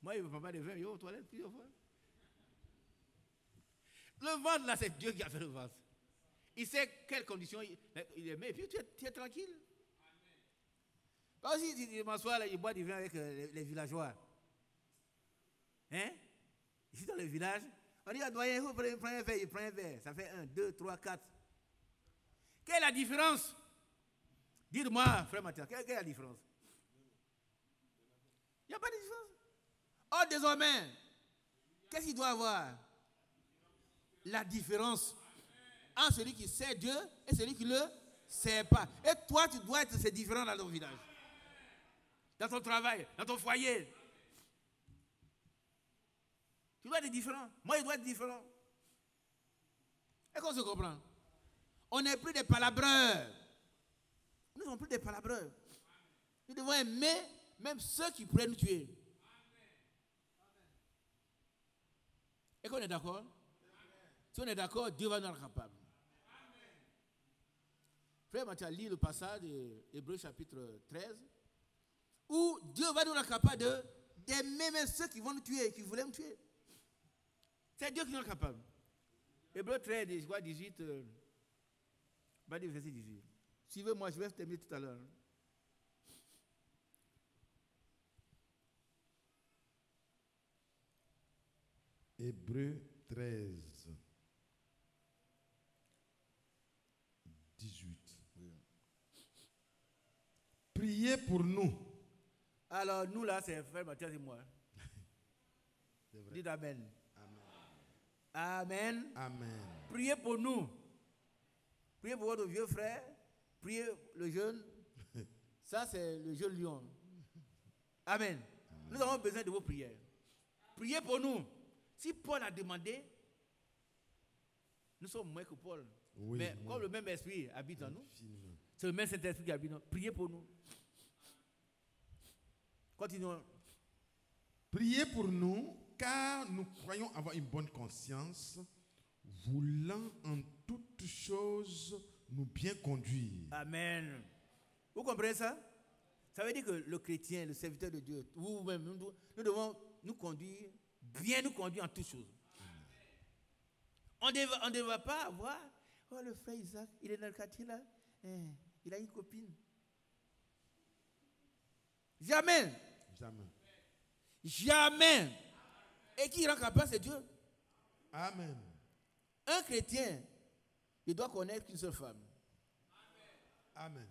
Moi, il ne prend pas de vin, il va aux toilettes plusieurs fois. Le ventre, là, c'est Dieu qui a fait le ventre. Il sait quelles conditions il est, mais puis tu es tranquille. Pas aussi, il m'assoit là, il boit du vin avec les villageois. Hein? Ici dans le village, on dit à doyen, vous prenez un verre, il prend un verre. Ça fait 1, 2, 3, 4. Quelle est la différence? Dites-moi, frère Mathias, quelle est la différence? Il n'y a pas de différence. Oh, désormais, qu'est-ce qu'il doit avoir? La différence entre celui qui sait Dieu et celui qui ne le sait pas. Et toi, tu dois être ces différents dans ton village. Dans ton travail, dans ton foyer. Tu dois être différent. Moi, je dois être différent. Est-ce qu'on se comprend? On n'est plus des palabreurs. Nous ne sommes plus des palabreurs. Nous devons aimer même ceux qui pourraient nous tuer. Est-ce qu'on est d'accord? Si on est d'accord, Dieu va nous rendre capables. Frère Mathieu, lis le passage de Hébreux chapitre 13, où Dieu va nous rendre capables d'aimer même ceux qui vont nous tuer, qui voulaient nous tuer. C'est Dieu qui nous rend capables. Hébreux 13, je crois 18, verset 18. Suivez-moi, je vais terminer tout à l'heure. Hébreux 13, 18. Priez pour nous, Alors, nous là, c'est frère Mathias et moi. C'est vrai. Dites Amen. Amen. Amen. Amen. Priez pour nous. Priez pour votre vieux frère. Priez le jeune. Ça, c'est le jeune lion. Amen. Nous avons besoin de vos prières. Priez pour nous. Si Paul a demandé, nous sommes moins que Paul. Oui, mais oui. comme le même esprit habite en nous, Infiniment. c'est le même Saint-Esprit qui habite en nous. Priez pour nous. Continuons. Priez pour nous, car nous croyons avoir une bonne conscience, voulant en toutes choses nous bien conduire. Amen. Vous comprenez ça? Ça veut dire que le chrétien, le serviteur de Dieu, vous-même, nous devons nous conduire, bien nous conduire en toutes choses. On ne devrait pas avoir, oh le frère Isaac, il est dans le quartier là, il a une copine. Jamais. Jamais. Jamais. Et qui rend capable, c'est Dieu. Amen. Un chrétien, il doit connaître qu'une seule femme. Amen.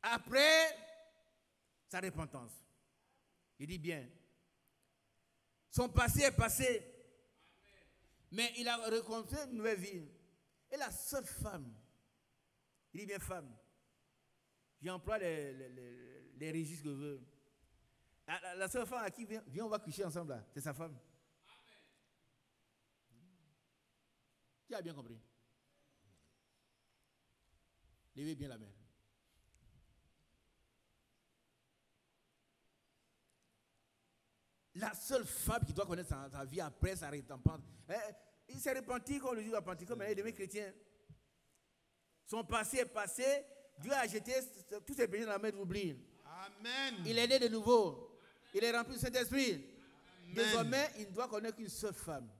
Après sa repentance. Il dit bien. Son passé est passé. Mais il a reconstruit une nouvelle vie. Et la seule femme, il dit bien femme, j'emploie les registres que je veux. La seule femme à qui vient, on va coucher ensemble là, c'est sa femme. Qui a bien compris? Levez bien la main. La seule femme qui doit connaître sa vie après sa repentance. Il s'est repenti comme le jour de la Pentecôte, mais il est devenu chrétien. Son passé est passé. Dieu a jeté tous ses péchés dans la main de l'oubli. Amen. Il est né de nouveau. Il est rempli du Saint-Esprit. Amen. Désormais, il ne doit connaître qu'une seule femme.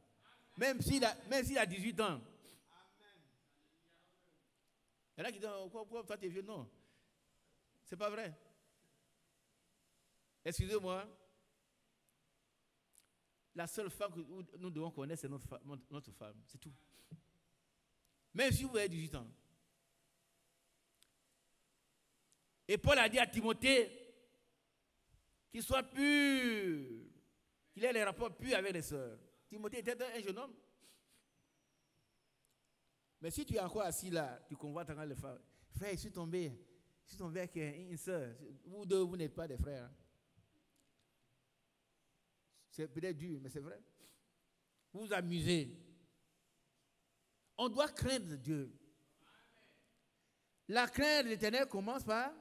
Même s'il a 18 ans. Il y en a qui disent, pourquoi toi tu es vieux? Non. C'est pas vrai. Excusez-moi. La seule femme que nous devons connaître, c'est notre femme. C'est tout. Même si vous avez 18 ans. Et Paul a dit à Timothée qu'il soit pur, qu'il ait les rapports purs avec les sœurs. Timothée était un jeune homme. Mais si tu es encore assis là, tu convoites encore les femmes. Frère, je suis tombé avec une sœur. Vous deux, vous n'êtes pas des frères. Hein. C'est peut-être dur, mais c'est vrai. Vous vous amusez. On doit craindre Dieu. La crainte de l'Éternel commence par...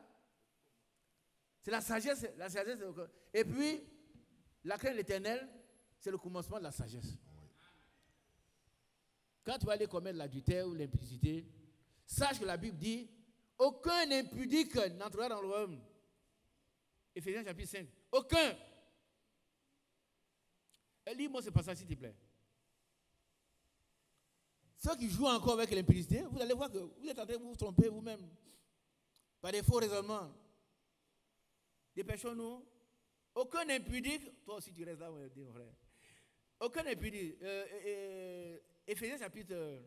C'est la sagesse. Et puis, la crainte de l'Éternel, c'est le commencement de la sagesse. Quand tu vas aller commettre l'adultère ou l'impudicité, sache que la Bible dit, aucun impudique n'entrera dans le royaume. Éphésiens chapitre 5. Aucun. Lis-moi ce passage, s'il te plaît. Ceux qui jouent encore avec l'impudicité, vous allez voir que vous êtes en train de vous tromper vous-même. Par des faux raisonnements. Dépêchons-nous. Aucun impudique, toi aussi tu restes là, mon frère. Aucun impudique. Éphésiens chapitre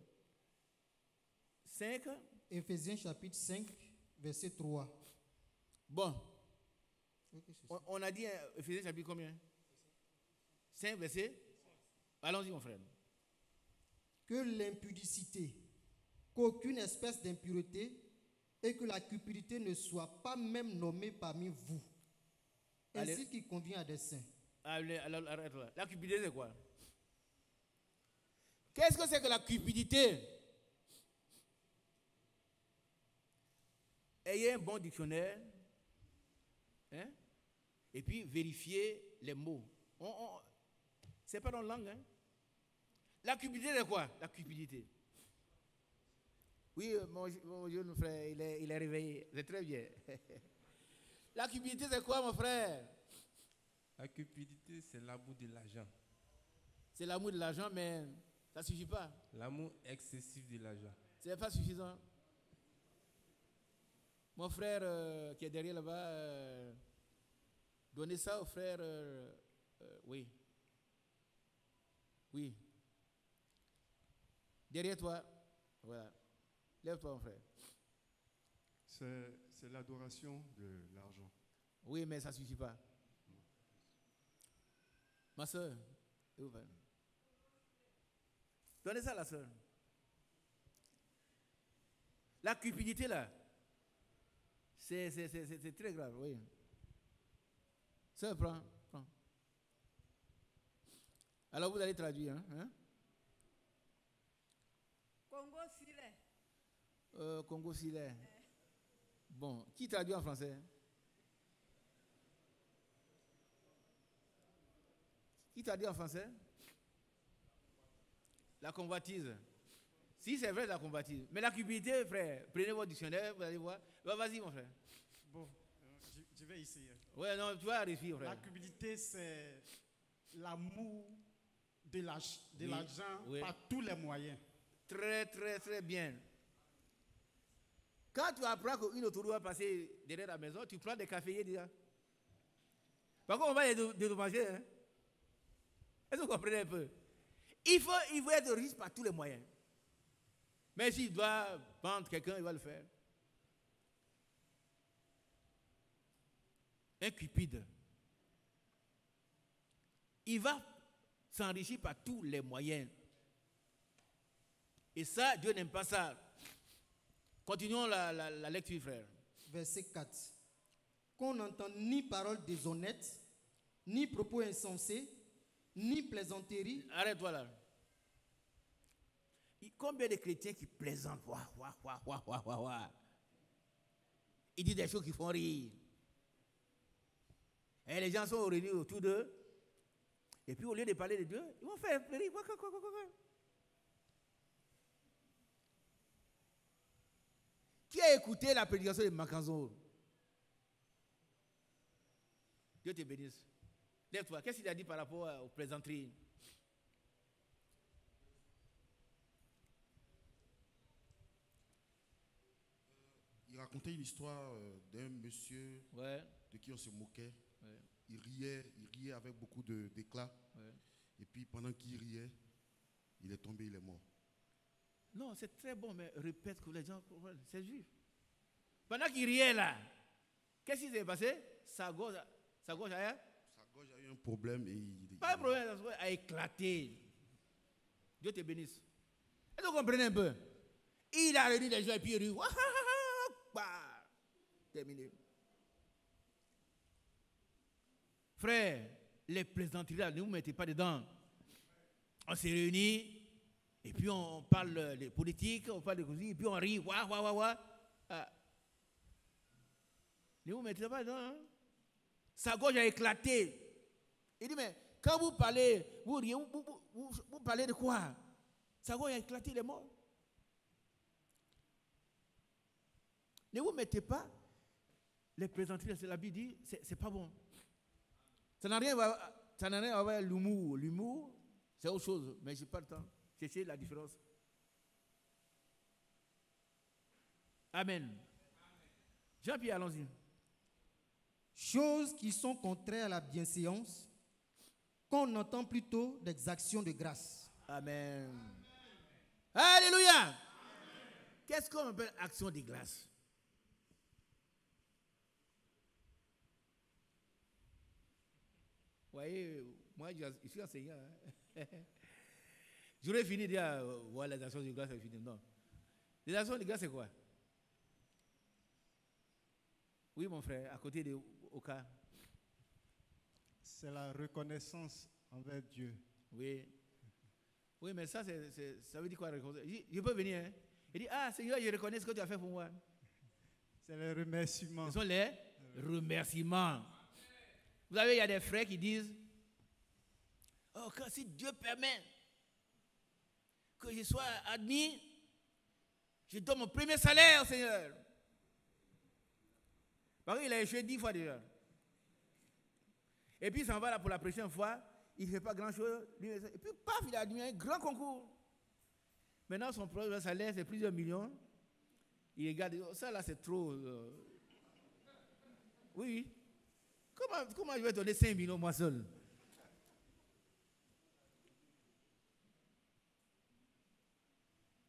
5. Éphésiens chapitre 5, verset 3. Bon. On a dit Éphésiens chapitre combien? 5 versets. Allons-y, mon frère. Que l'impudicité, qu'aucune espèce d'impureté et que la cupidité ne soit pas même nommée parmi vous, ainsi qu'il convient à des saints. Alors, arrête là. La cupidité, c'est quoi? Qu'est-ce que c'est que la cupidité? Ayez un bon dictionnaire, hein, et puis vérifiez les mots. C'est pas dans la langue. Hein. La cupidité, c'est quoi? La cupidité. Oui, mon jeune frère, il est réveillé. C'est très bien. La cupidité, c'est quoi, mon frère? La cupidité, c'est l'amour de l'argent. C'est l'amour de l'argent, mais ça ne suffit pas. L'amour excessif de l'argent. Ce n'est pas suffisant. Mon frère qui est derrière là-bas, donnez ça au frère. Oui. Oui. Derrière toi. Voilà. Lève-toi, mon frère. C'est l'adoration de l'argent. Oui, mais ça ne suffit pas. Ma soeur, donnez ça à la soeur. La cupidité là, c'est très grave, oui. Sœur, prends. Alors vous allez traduire, hein? Congo Silet. Congo Silet. Bon, qui traduit en français? Qui traduit en français? La convoitise. Si c'est vrai, la convoitise. Mais la cupidité, frère, prenez votre dictionnaire, vous allez voir. Vas-y, mon frère. Bon, je vais essayer. Ouais, non, tu vas réussir, frère. La cupidité, c'est l'amour de l'argent par tous les moyens. Très, très, très bien. Quand tu apprends qu'une autoroute va passer derrière la maison, tu prends des caféiers déjà. Par contre, on va les manger. Hein? Est-ce que vous comprenez un peu? Il faut être riche par tous les moyens. Mais s'il doit vendre quelqu'un, il va le faire. Un cupide. Il va s'enrichir par tous les moyens. Et ça, Dieu n'aime pas ça. Continuons la lecture, frère. Verset 4. Qu'on n'entende ni paroles déshonnêtes, ni propos insensés, ni plaisanteries. Arrête-toi là. Combien de chrétiens qui plaisantent? Ils disent des choses qui font rire. Et les gens sont réunis autour d'eux. Et puis au lieu de parler de Dieu, ils vont faire rire. Qui a écouté la prédication de Makanzo? Dieu te bénisse. Lève-toi. Qu'est-ce qu'il a dit par rapport aux plaisanteries? Il racontait une histoire d'un monsieur de qui on se moquait. Ouais. Il riait avec beaucoup d'éclat. Ouais. Et puis pendant qu'il riait, il est tombé, il est mort. Non, c'est très bon, mais répète que les gens comprennent. C'est juste. Pendant qu'il riait là, qu'est-ce qui s'est passé? Sa gorge a eu un problème et pas un problème, sa gorge a éclaté. Dieu te bénisse. Est-ce que vous comprenez un peu? Il a réuni les gens et puis il rit. Terminé. Frère, les plaisanteries là, ne vous mettez pas dedans. On s'est réunis. Et puis on parle de politique, on parle de cuisine, et puis on rit, Ne vous mettez pas dedans. Hein? Sa gorge a éclaté. Il dit, mais quand vous parlez, vous riez, vous parlez de quoi? Sa gorge a éclaté, il est mort. Ne vous mettez pas les plaisanteries, la Bible dit, c'est pas bon. Ça n'a rien à voir avec l'humour. L'humour, c'est autre chose, mais je n'ai pas le temps. Cherchez la différence. Amen. Jean-Pierre, allons-y. Choses qui sont contraires à la bienséance, qu'on entend plutôt des actions de grâce. Amen. Alléluia. Qu'est-ce qu'on appelle action de grâce? Vous voyez, moi je suis enseignant. Hein? J'aurais fini de dire, voilà, les actions de grâce, c'est fini. Non. Les actions de grâce, c'est quoi? Oui, mon frère, à côté de Oka. C'est la reconnaissance envers Dieu. Oui. Oui, mais ça, ça veut dire quoi? Je peux venir. Hein? Il dit, ah, Seigneur, je reconnais ce que tu as fait pour moi. C'est les remerciements. Ce sont les remerciements. Vous savez, il y a des frères qui disent, oh, si Dieu permet que je sois admis, je donne mon premier salaire, Seigneur. Parce qu'il a échoué 10 fois déjà. Et puis il s'en va là pour la prochaine fois, il ne fait pas grand-chose. Et puis paf, il a admis un grand concours. Maintenant, son premier salaire, c'est plusieurs millions. Il regarde, oh, ça là, c'est trop. Oui. Comment je vais donner 5 millions moi seul?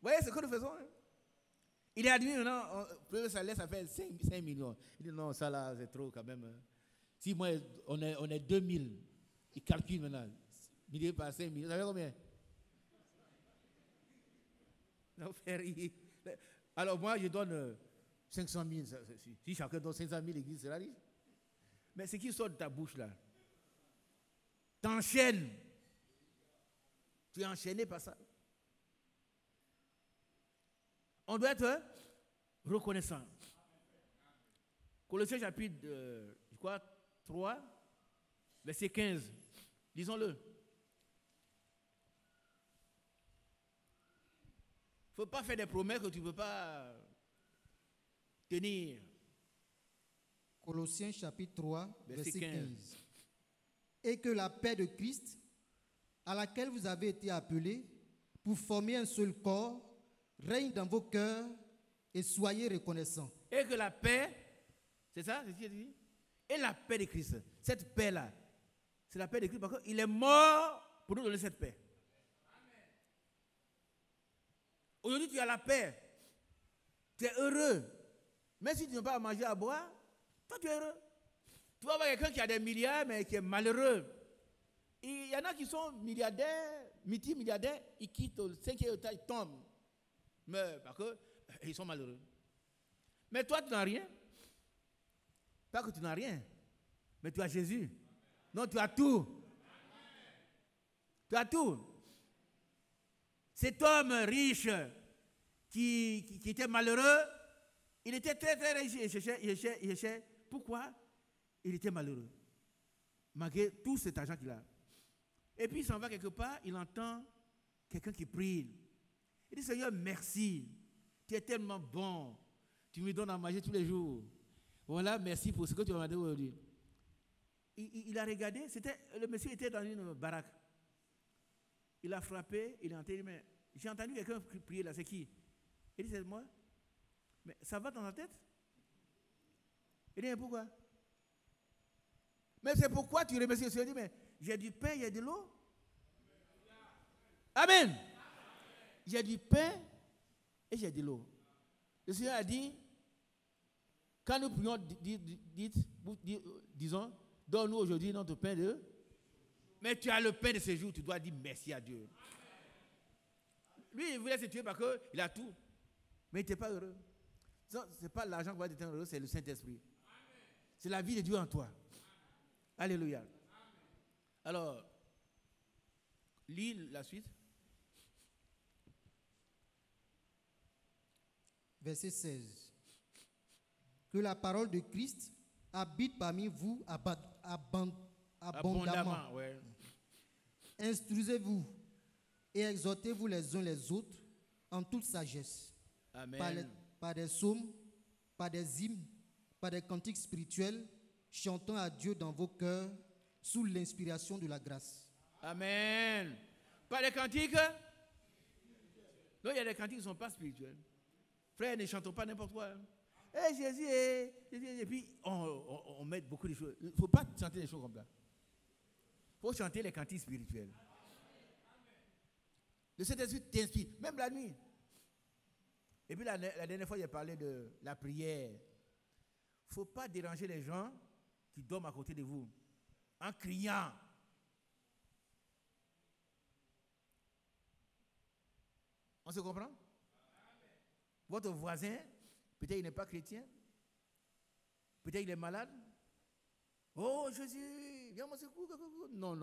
Vous voyez ce que nous faisons? Hein? Il est admis maintenant, le premier salaire, ça fait 5 millions. Il dit non, ça là, c'est trop quand même. Si moi, on est 2000, Il calcule maintenant. Milliers par 5 millions. Vous savez combien? Non, frère, alors moi, je donne 500 000. Si chacun donne 500 000, l'église sera riche. Mais ce qui sort de ta bouche là, t'enchaînes. Tu es enchaîné par ça. On doit être reconnaissant. Colossiens chapitre, je crois, 3, verset 15. Lisons-le. Il ne faut pas faire des promesses que tu ne peux pas tenir. Colossiens chapitre 3, verset 15. Et que la paix de Christ, à laquelle vous avez été appelés, pour former un seul corps, règne dans vos cœurs et soyez reconnaissants. Et que la paix, c'est ça, c'est ce qu'il dit? Et la paix de Christ, cette paix-là, c'est la paix de Christ parce qu'il est mort pour nous donner cette paix. Aujourd'hui, tu as la paix. Tu es heureux. Même si tu n'as pas à manger, à boire, toi, tu es heureux. Tu vas voir quelqu'un qui a des milliards, mais qui est malheureux. Il y en a qui sont milliardaires, multimilliardaires, ils quittent au 5e étage, ils tombent. Mais parce qu'ils sont malheureux. Mais toi, tu n'as rien. Pas que tu n'as rien, mais tu as Jésus. Non, tu as tout. Tu as tout. Cet homme riche qui était malheureux, il était très très riche. Il cherchait. Pourquoi il était malheureux? Malgré tout cet argent qu'il a. Et puis il s'en va quelque part, il entend quelqu'un qui prie. Il dit, Seigneur, merci. Tu es tellement bon. Tu me donnes à manger tous les jours. Voilà, merci pour ce que tu m'as donné aujourd'hui. Il a regardé, le monsieur était dans une baraque. Il a frappé, il est entré, mais j'ai entendu quelqu'un prier là, c'est qui? Il dit, c'est moi. Mais ça va dans la tête? Il dit, mais pourquoi? Mais c'est pourquoi tu remercies le Seigneur. Il dit, mais j'ai du pain, il y a de l'eau. Amen. J'ai du pain et j'ai de l'eau. Le Seigneur a dit, quand nous prions, disons, donne-nous aujourd'hui notre pain de... Mais tu as le pain de ce jour, tu dois dire merci à Dieu. Lui, il voulait se tuer parce qu'il a tout. Mais il n'était pas heureux. Ce n'est pas l'argent qui va être heureux, c'est le Saint-Esprit. C'est la vie de Dieu en toi. Alléluia. Alors, lis la suite. Verset 16. Que la parole de Christ habite parmi vous abondamment. Ouais. Instruisez-vous et exhortez-vous les uns les autres en toute sagesse. Amen. Par des psaumes, par des hymnes, par des cantiques spirituels, chantant à Dieu dans vos cœurs sous l'inspiration de la grâce. Amen. Par des cantiques. Non, il y a des cantiques qui ne sont pas spirituels. Frère, ne chantons pas n'importe quoi. Eh Jésus, et puis on met beaucoup de choses. Il ne faut pas chanter des choses comme ça. Il faut chanter les cantiques spirituels. Le Saint-Esprit t'inspire, même la nuit. Et puis la dernière fois, j'ai parlé de la prière. Il ne faut pas déranger les gens qui dorment à côté de vous en criant. On se comprend? Votre voisin, peut-être il n'est pas chrétien. Peut-être il est malade. Oh Jésus, viens me secourir. Non.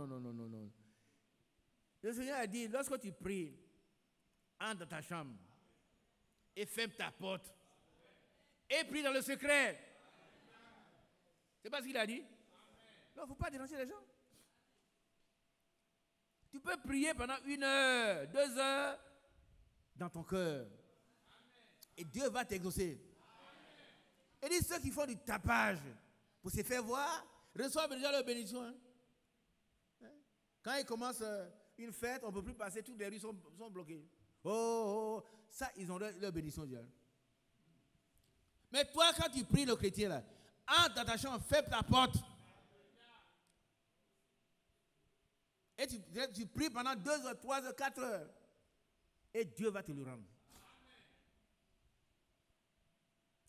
Le Seigneur a dit, lorsque tu pries, entre dans ta chambre et ferme ta porte et prie dans le secret. C'est pas ce qu'il a dit? Non, il ne faut pas déranger les gens. Tu peux prier pendant 1 heure, 2 heures dans ton cœur. Et Dieu va t'exaucer. Et dit ceux qui font du tapage pour se faire voir, reçoivent déjà leur bénédiction. Hein? Quand ils commencent une fête, on ne peut plus passer, toutes les rues sont bloquées. Ça, ils ont leur bénédiction déjà. Mais toi, quand tu pries le chrétien, là, entre dans ta chambre, ferme ta porte. Et tu pries pendant 2 heures, 3 heures, 4 heures. Et Dieu va te le rendre.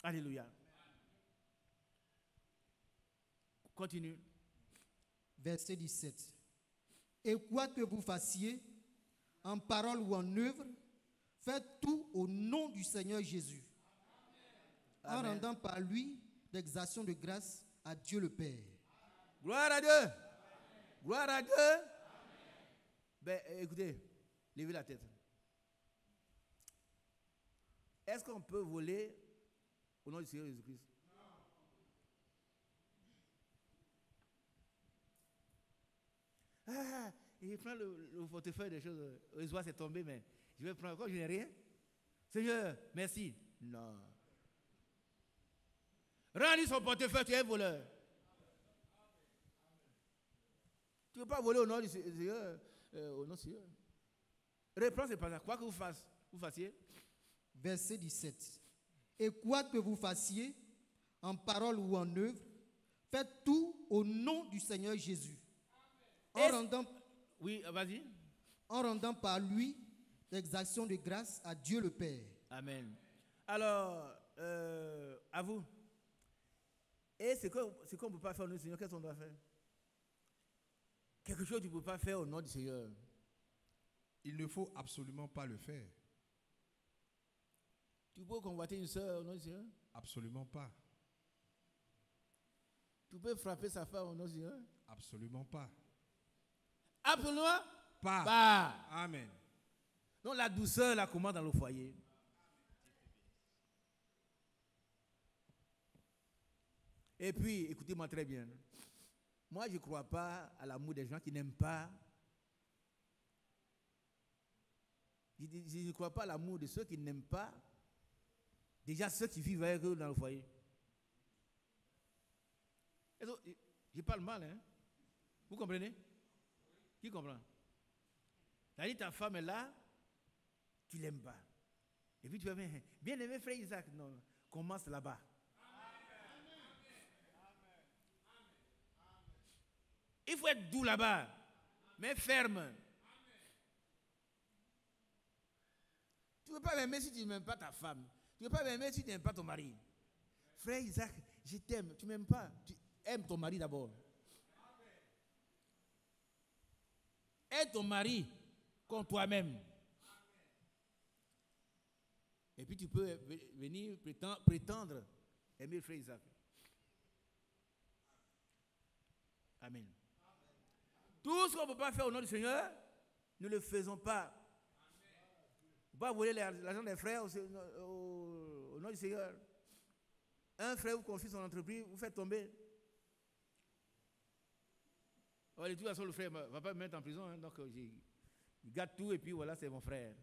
Alléluia. Continue. Verset 17. Et quoi que vous fassiez, en parole ou en œuvre, faites tout au nom du Seigneur Jésus, en rendant par lui l'exaction de grâce à Dieu le Père. Gloire à Dieu. Gloire à Dieu. Ben, écoutez, levez la tête. Est-ce qu'on peut voler au nom du Seigneur Jésus-Christ? Ah, il prend le portefeuille des choses. Le soir, c'est tombé, mais je vais prendre. Quand je n'ai rien, Seigneur, merci. Non. Rends-lui son portefeuille, tu es un voleur. Tu ne veux pas voler au nom du Seigneur. Au nom du Seigneur. Reprends ces passages. Quoi que vous fassiez. Verset 17. Et quoi que vous fassiez, en parole ou en œuvre, faites tout au nom du Seigneur Jésus. En rendant, oui, vas-y. En rendant par lui l'exaction de grâce à Dieu le Père. Amen. Alors, à vous. Et ce qu'on ne peut pas faire au nom du Seigneur, qu'est-ce qu'on doit faire? Quelque chose que tu ne peux pas faire au nom du Seigneur. Il ne faut absolument pas le faire. Tu peux convoiter une soeur au nom du Seigneur? Absolument pas. Tu peux frapper sa femme au nom du Seigneur? Absolument pas. Absolument pas. Amen. Donc la douceur, la commence dans le foyer. Et puis, écoutez-moi très bien. Moi, je ne crois pas à l'amour des gens qui n'aiment pas. Je ne crois pas à l'amour de ceux qui n'aiment pas. Déjà, ceux qui vivent avec eux dans le foyer. Je parle mal, hein? Vous comprenez? Qui comprend? C'est-à-dire, ta femme est là, tu ne l'aimes pas. Et puis tu vas bien aimé frère Isaac. Non, commence là-bas. Il faut être doux là-bas, mais ferme. Tu ne peux pas m'aimer si tu n'aimes pas ta femme. Tu ne peux pas m'aimer si tu n'aimes pas ton mari. Frère Isaac, je t'aime. Tu ne m'aimes pas. Tu aimes ton mari d'abord. Aide ton mari comme toi-même. Et puis tu peux venir prétendre aimer frère Isaac. Amen. Tout ce qu'on ne peut pas faire au nom du Seigneur, ne le faisons pas. On ne peut pas voler l'argent des frères au nom du Seigneur. Un frère vous confie son entreprise, vous faites tomber. De toute façon, le frère ne va pas me mettre en prison, hein, donc je garde tout et puis voilà, c'est mon frère.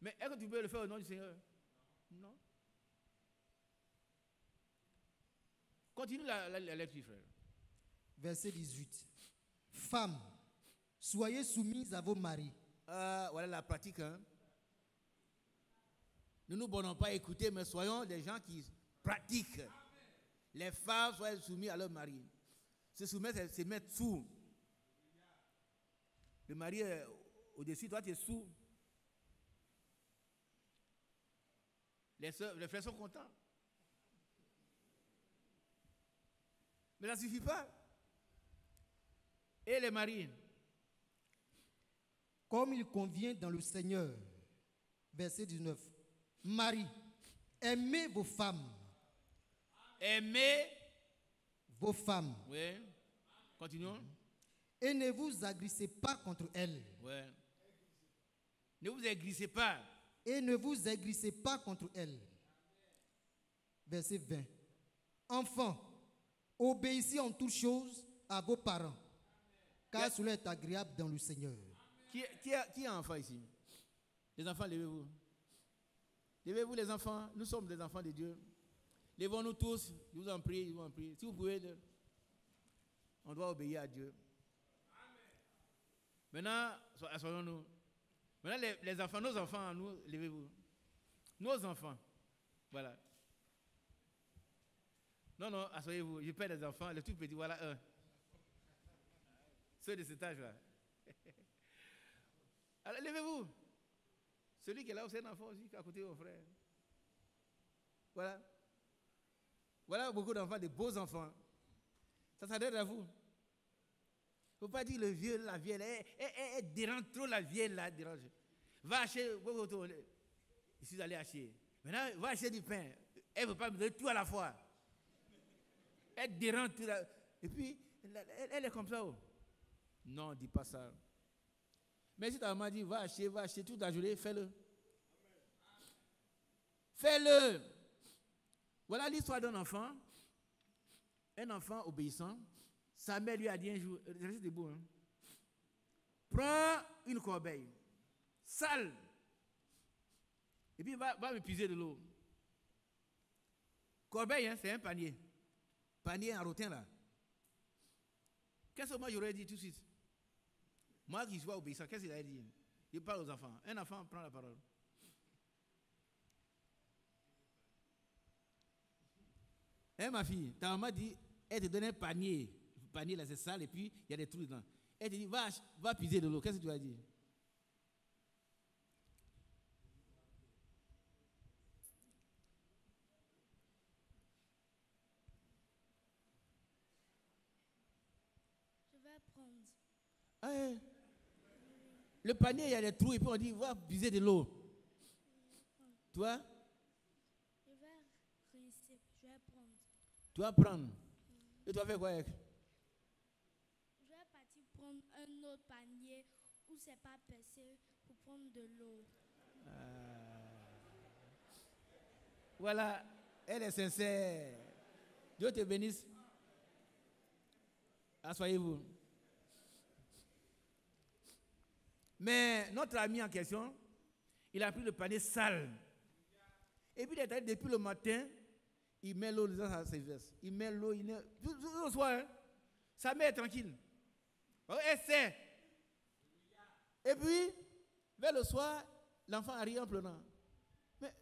Mais est-ce que tu peux le faire au nom du Seigneur? Non. Continue la lecture, frère. Verset 18. Femmes, soyez soumises à vos maris. Voilà la pratique. Hein. Ne nous bornons pas à écouter, mais soyons des gens qui pratiquent. Les femmes soient soumises à leur mari. Se soumettre, c'est se mettre sous. Le mari est au-dessus, toi tu es sous. Les frères sont contents. Mais ça ne suffit pas. Et les maris? Comme il convient dans le Seigneur. Verset 19. Marie, aimez vos femmes. Aimez vos femmes. Oui. Continuons. Et ne vous agressez pas contre elles. Oui. Ne vous aigrissez pas. Et ne vous aigrissez pas contre elles. Verset 20. Enfants, obéissez en toutes choses à vos parents, car cela est agréable dans le Seigneur. Qui a un enfant ici? Les enfants, levez-vous. Levez-vous les enfants, nous sommes des enfants de Dieu. Levons-nous tous, je vous en prie, je vous en prie. Si vous pouvez, on doit obéir à Dieu. Maintenant, assoyons-nous. Maintenant, les enfants, nos enfants, nous, levez-vous. Nos enfants, voilà. Non, assoyez-vous. Je perds les enfants, les tout petits, voilà un. Ceux de cet âge-là. Alors, levez-vous. Celui qui est là, c'est un enfant aussi, à côté de vos frères. Voilà. Voilà beaucoup d'enfants, de beaux enfants. Ça s'adresse à vous. faut pas dire le vieux, la vieille, elle dérange trop la vieille là, dérange. Va acheter, je suis allé acheter. Maintenant, va acheter du pain. Elle ne veut pas me donner tout à la fois. Elle dérange tout. Et puis, elle est comme ça. Oh. Non, dis pas ça. Mais si ta maman dit, va acheter toute la journée, fais-le. Fais-le. Voilà l'histoire d'un enfant. Un enfant obéissant. Sa mère lui a dit un jour, reste debout, hein. Prends une corbeille, sale, et puis va me puiser de l'eau. Corbeille, hein, c'est un panier. Panier en rotin là. Qu'est-ce que moi j'aurais dit tout de suite? Moi qui suis obéissant, qu'est-ce qu'il a dit? Il parle aux enfants. Un enfant prend la parole. Hein, ma fille, ta maman dit, elle te donne un panier. Le panier là c'est sale et puis il y a des trous dedans. Elle te dit, va puiser de l'eau. Qu'est-ce que tu vas dire? Je vais prendre. Ah, le panier, il y a des trous et puis on dit, va puiser de l'eau. Toi? Je vais rincer. Je vais prendre. Tu vas prendre. Et tu vas faire quoi avec? Je vais partir prendre un autre panier où c'est pas percé pour prendre de l'eau. Voilà, elle est sincère. Dieu te bénisse. Asseyez-vous. Mais notre ami en question, il a pris le panier sale. Et puis il est allé depuis le matin, il met l'eau dans ses vestes. Il met l'eau, tout le soir, hein. Sa mère est tranquille. Elle sait. Et puis, vers le soir, l'enfant arrive en pleurant. Mais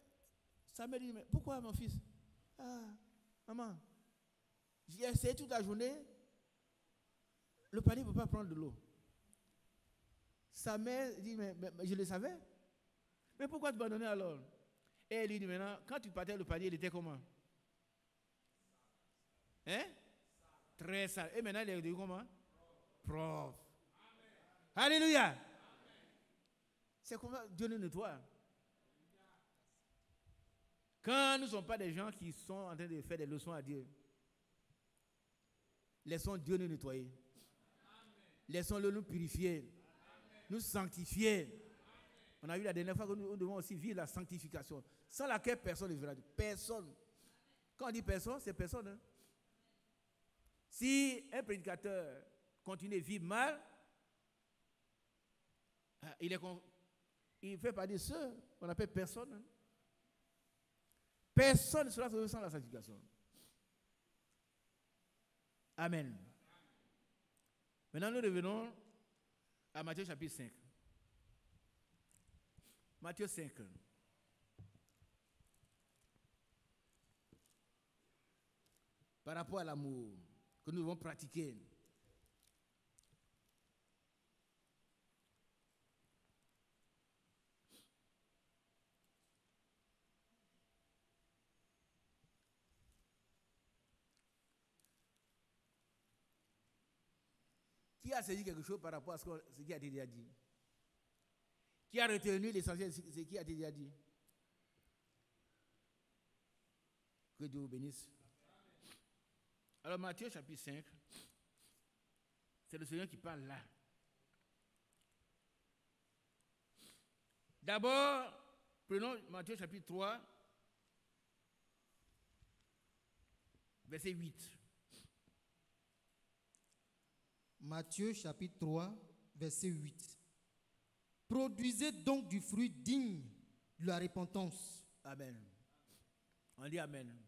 sa mère dit, mais pourquoi mon fils? Ah, maman, j'ai essayé toute la journée, le panier ne peut pas prendre de l'eau. Sa mère dit, mais je le savais. Mais pourquoi tu m'as donné alors? Et elle lui dit, maintenant, quand tu partais le panier, il était comment? Hein? Très sale. Et maintenant, il est devenu comment? Propre. Alléluia. C'est comment Dieu nous nettoie. Quand nous ne sommes pas des gens qui sont en train de faire des leçons à Dieu, laissons Dieu nous nettoyer. Laissons-le nous purifier, nous sanctifier. On a vu la dernière fois que nous devons aussi vivre la sanctification, sans laquelle personne ne verra Dieu. Personne. Quand on dit personne, c'est personne. Hein? Si un prédicateur continue de vivre mal, il fait partie de ceux qu'on appelle personne. Hein? Personne ne sera sauvé sans la sanctification. Amen. Maintenant, nous revenons à Matthieu chapitre 5. Matthieu 5. Par rapport à l'amour que nous devons pratiquer. Qui a saisi quelque chose par rapport à ce qui a été déjà dit? Qui a retenu l'essentiel de ce qui a été déjà dit? Que Dieu vous bénisse. Alors Matthieu chapitre 5, c'est le Seigneur qui parle là. D'abord, prenons Matthieu chapitre 3, verset 8. Matthieu chapitre 3, verset 8. Produisez donc du fruit digne de la repentance. Amen. On dit Amen.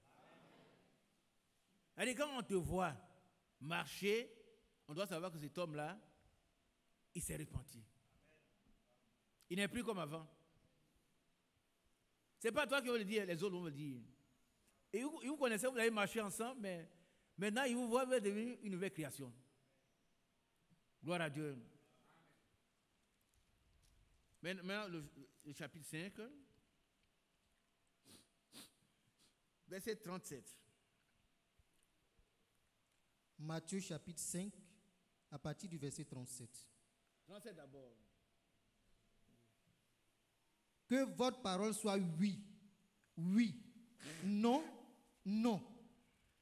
Allez, quand on te voit marcher, on doit savoir que cet homme-là, il s'est repenti. Il n'est plus comme avant. Ce n'est pas toi qui vas le dire, les autres vont le dire. Et vous connaissez, vous avez marché ensemble, mais maintenant, ils vous voient devenir une nouvelle création. Gloire à Dieu. Maintenant, le chapitre 5, verset 37. Matthieu chapitre 5, à partir du verset 37. 37 d'abord. Que votre parole soit oui, oui, non, non.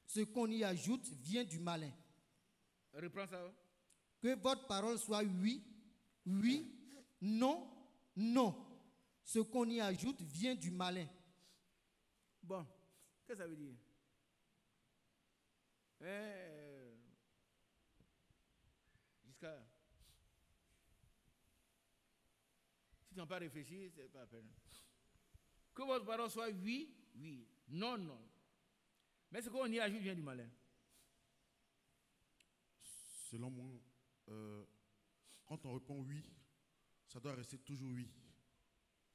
Ce qu'on y ajoute vient du malin. Reprends ça. Que votre parole soit oui, oui, non, non. Ce qu'on y ajoute vient du malin. Bon, qu'est-ce que ça veut dire? Jusqu'à... Si tu n'as pas réfléchi, c'est pas la peine. Que votre parole soit oui, oui, non, non. Mais ce qu'on y ajoute vient du malin. Selon moi, quand on répond oui, ça doit rester toujours oui.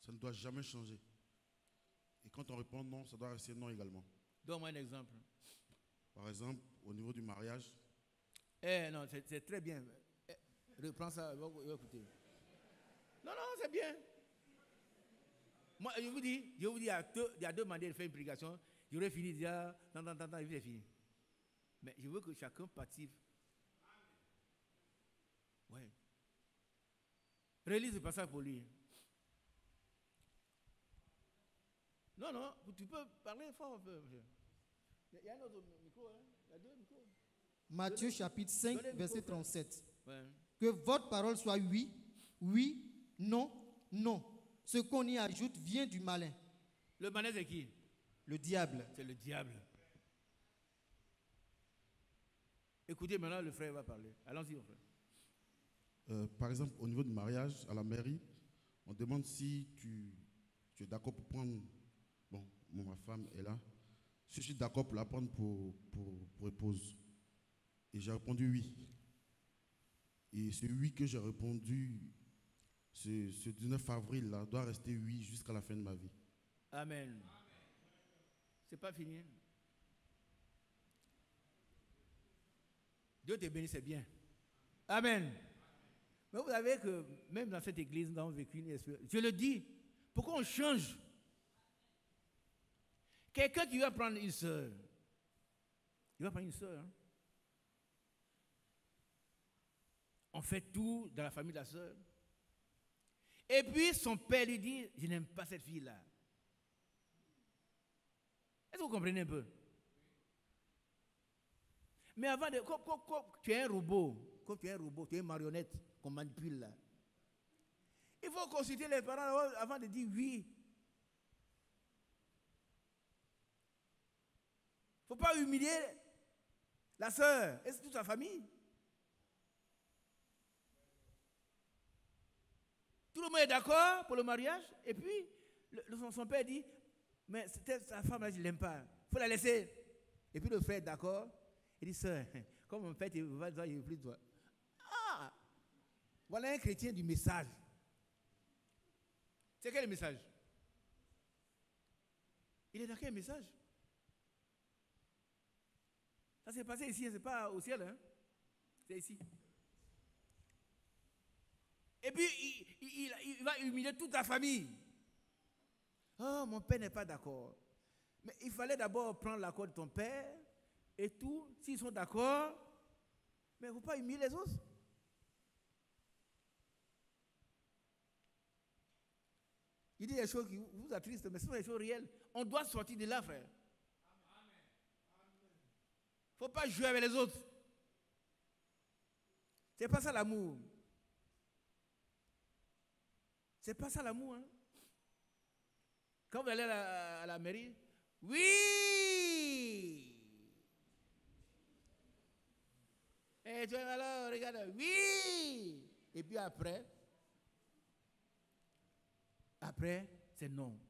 Ça ne doit jamais changer. Et quand on répond non, ça doit rester non également. Donne-moi un exemple. Par exemple, au niveau du mariage. Non, c'est très bien. Reprends ça, écoutez. Non, c'est bien. Moi, je vous dis, il y a deux manières de faire une prédication. J'aurais fini déjà, il est fini. Mais je veux que chacun participe. Ouais. Relise ce passage pour lui. Non, tu peux parler fort un peu. Il y a un autre micro, hein? Il y a deux micros. Matthieu chapitre 5, verset 37. Ouais. Que votre parole soit oui, oui, non, non. Ce qu'on y ajoute vient du malin. Le malin, c'est qui? Le diable. C'est le diable. Écoutez, maintenant, le frère va parler. Allons-y, mon frère. Par exemple, au niveau du mariage, à la mairie, on demande si tu es d'accord pour prendre... Bon, ma femme est là. Si je suis d'accord pour la prendre pour épouse. Et j'ai répondu oui. Et ce oui que j'ai répondu, ce 19 avril là, doit rester oui jusqu'à la fin de ma vie. Amen. C'est pas fini. Dieu te bénisse, c'est bien. Amen. Mais vous savez que même dans cette église, nous avons vécu une expérience. Je le dis, pourquoi on change? Quelqu'un qui va prendre une soeur, il va prendre une soeur. Hein? On fait tout dans la famille de la soeur. Et puis son père lui dit, je n'aime pas cette fille-là. Est-ce que vous comprenez un peu? Mais avant de... Quand tu es un robot, tu es une marionnette qu'on manipule là. Il faut consulter les parents avant de dire oui. Il ne faut pas humilier la sœur et toute sa famille. Tout le monde est d'accord pour le mariage. Et puis, son père dit, mais sa femme, là, je ne l'aime pas. Il faut la laisser. Et puis le frère est d'accord. Il dit, sœur, comme en fait, il va dire, il veut plus de toi. Ah! Voilà un chrétien du message. C'est quel message? Il est dans quel message? Ça s'est passé ici, ce n'est pas au ciel, hein? C'est ici. Et puis, il va humilier toute la famille. Oh, mon père n'est pas d'accord. Mais il fallait d'abord prendre l'accord de ton père et tout. S'ils sont d'accord, mais il ne faut pas humilier les autres. Il dit des choses qui vous attristent, mais ce sont des choses réelles. On doit sortir de là, frère. Il ne faut pas jouer avec les autres. C'est pas ça l'amour. C'est pas ça l'amour. Hein? Quand vous allez à la mairie, oui! Et tu vas là, regarde, oui! Et puis après, c'est non.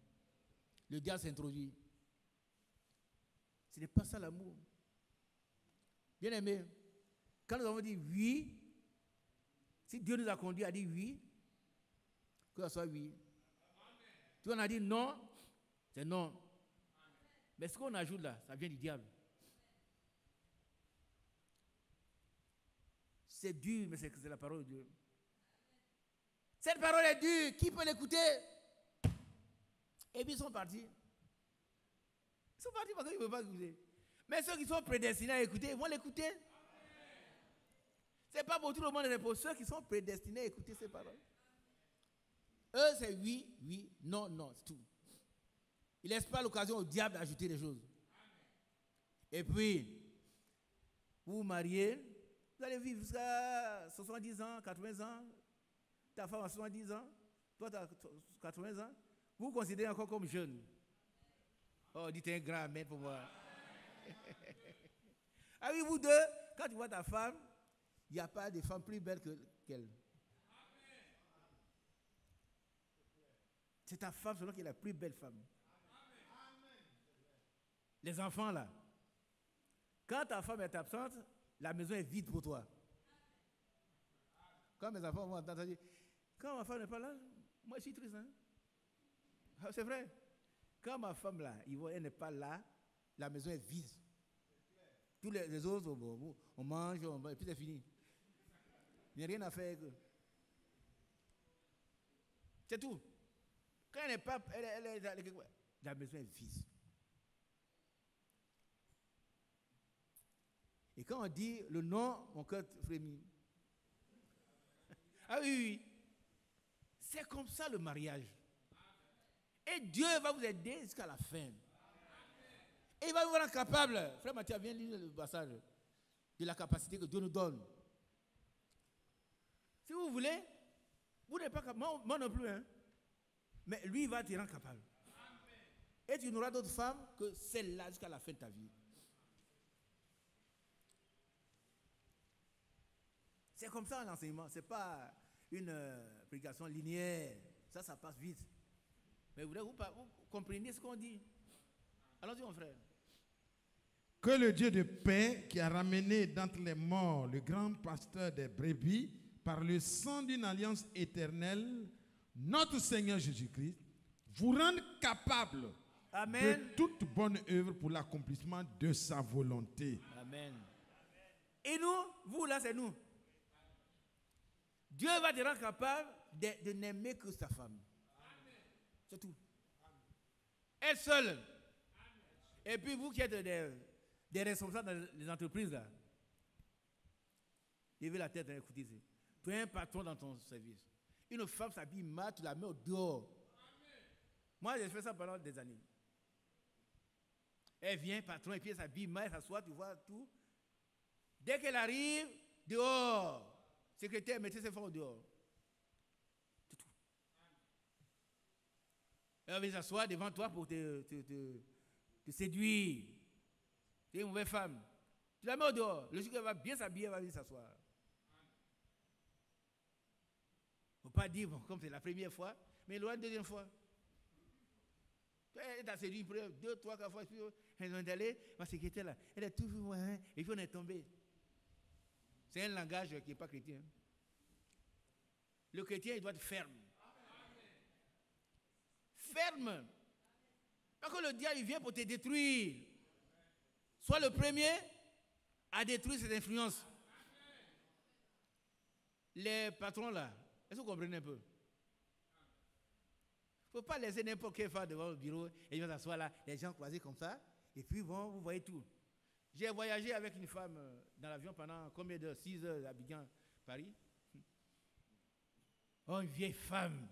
Le diable s'introduit. Ce n'est pas ça l'amour. Bien aimé, quand nous avons dit oui, si Dieu nous a conduit à dire oui, que ce soit oui. Si on a dit non, c'est non. Mais ce qu'on ajoute là, ça vient du diable. C'est dur, mais c'est la parole de Dieu. Cette parole est dure. Qui peut l'écouter? Et puis ils sont partis. Ils sont partis parce qu'ils ne veulent pas écouter. Mais ceux qui sont prédestinés à écouter, ils vont l'écouter. Ce n'est pas pour tout le monde, c'est pour ceux qui sont prédestinés à écouter ces paroles. Eux, c'est oui, oui, non, non, c'est tout. Ils ne laissent pas l'occasion au diable d'ajouter des choses. Et puis, vous vous mariez, vous allez vivre jusqu'à 70 ans, 80 ans, ta femme a 70 ans, toi tu as 80 ans, vous vous considérez encore comme jeune. Oh, dites un grand amen pour moi. Ah oui, vous deux, quand tu vois ta femme, il n'y a pas de femme plus belle qu'elle. C'est ta femme selon qui est la plus belle femme. Les enfants là, quand ta femme est absente, la maison est vide pour toi. Quand mes enfants vont entendre dire, quand ma femme n'est pas là, moi je suis triste. Hein? Ah, c'est vrai. Quand ma femme là, elle n'est pas là, la maison est vide. Tous les autres, on mange, et puis c'est fini. Il n'y a rien à faire. C'est tout. Quand elle n'est pas, la maison est vide. Et quand on dit le nom, mon cœur frémit. Ah oui, oui. C'est comme ça le mariage. Et Dieu va vous aider jusqu'à la fin. Et il va vous rendre capable. Frère Mathieu, viens lire le passage de la capacité que Dieu nous donne. Si vous voulez, vous n'êtes pas capable, moi non plus, hein. Mais lui, il va te rendre capable. Et tu n'auras d'autres femmes que celle-là jusqu'à la fin de ta vie. C'est comme ça l'enseignement. Ce n'est pas une prédication linéaire. Ça passe vite. Mais vous comprenez ce qu'on dit. Allons-y, mon frère. Que le Dieu de paix, qui a ramené d'entre les morts le grand pasteur des brebis, par le sang d'une alliance éternelle, notre Seigneur Jésus-Christ, vous rende capable de toute bonne œuvre pour l'accomplissement de sa volonté. Amen. Et nous, vous là, c'est nous. Dieu va te rendre capable de n'aimer que sa femme. C'est tout. Elle seule. Et puis vous qui êtes des responsables dans les entreprises là, levez la tête et écoutez. Tu es un patron dans ton service. Une femme s'habille mal, tu la mets au dehors. Moi, j'ai fait ça pendant des années. Elle vient, patron, et puis elle s'habille mal, elle s'assoit, tu vois tout. Dès qu'elle arrive, dehors. Secrétaire, mettez ses femmes au dehors. C'est tout. Elle vient s'asseoir devant toi pour te séduire. C'est une mauvaise femme. Tu la mets au dehors. Le jour qu'elle va bien s'habiller, elle va venir s'asseoir. Il ne faut pas dire, bon, comme c'est la première fois, mais il y aura une deuxième fois. Elle t'a séduit 2, 3, 4 fois, puis elle est allée, ma secrétaire là, elle est toujours, et puis on est tombé. C'est un langage qui n'est pas chrétien. Le chrétien, il doit être ferme. Ferme. Parce que le diable, il vient pour te détruire. Sois le premier à détruire cette influence. Les patrons là, est-ce que vous comprenez un peu? Il ne faut pas laisser n'importe quelle femme devant le bureau et ils vont s'asseoir là, les gens croisés comme ça, et puis bon, vous voyez tout. J'ai voyagé avec une femme dans l'avion pendant combien d'heures? 6 heures à Abidjan, Paris. Oh, une vieille femme.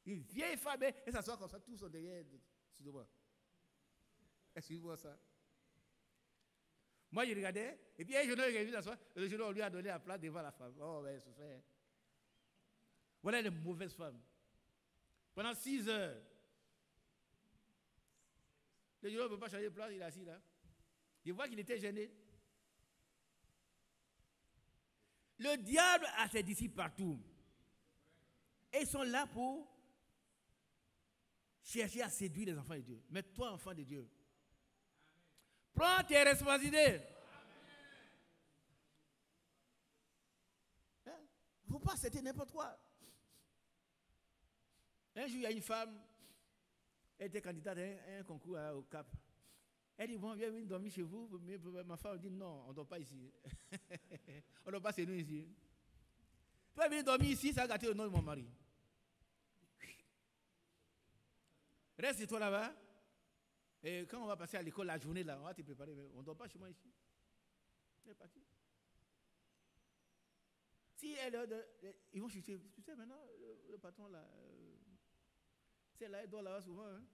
Une vieille femme, elle s'assoit comme ça, tous sont derrière. Excusez-moi. Excusez-moi ça. Moi, je regardais, et puis un jeune homme est venu s'asseoir, le jeune homme lui a donné la place devant la femme. Oh, ben, c'est fait. Voilà les mauvaises femmes. Pendant 6 heures. Le jeune homme ne peut pas changer de place, il est assis là. Je vois qu'il était gêné. Le diable a ses disciples partout. Et ils sont là pour chercher à séduire les enfants de Dieu. Mais toi, enfant de Dieu, prends tes responsabilités. Il ne faut pas accepter n'importe quoi. Un jour, il y a une femme, elle était candidate à un concours au Cap. Elle dit, bon, viens venir dormir chez vous. Mais ma femme dit, non, on ne dort pas ici. On ne dort pas chez nous ici. Tu vas venir dormir ici, ça a gâté le nom de mon mari. Reste toi là-bas. Et quand on va passer à l'école la journée, là, on va te préparer. On ne dort pas chez moi ici. Elle est partie. Si ils vont chercher. Tu sais, maintenant, le patron là, c'est là, il dort là-bas souvent. Hein.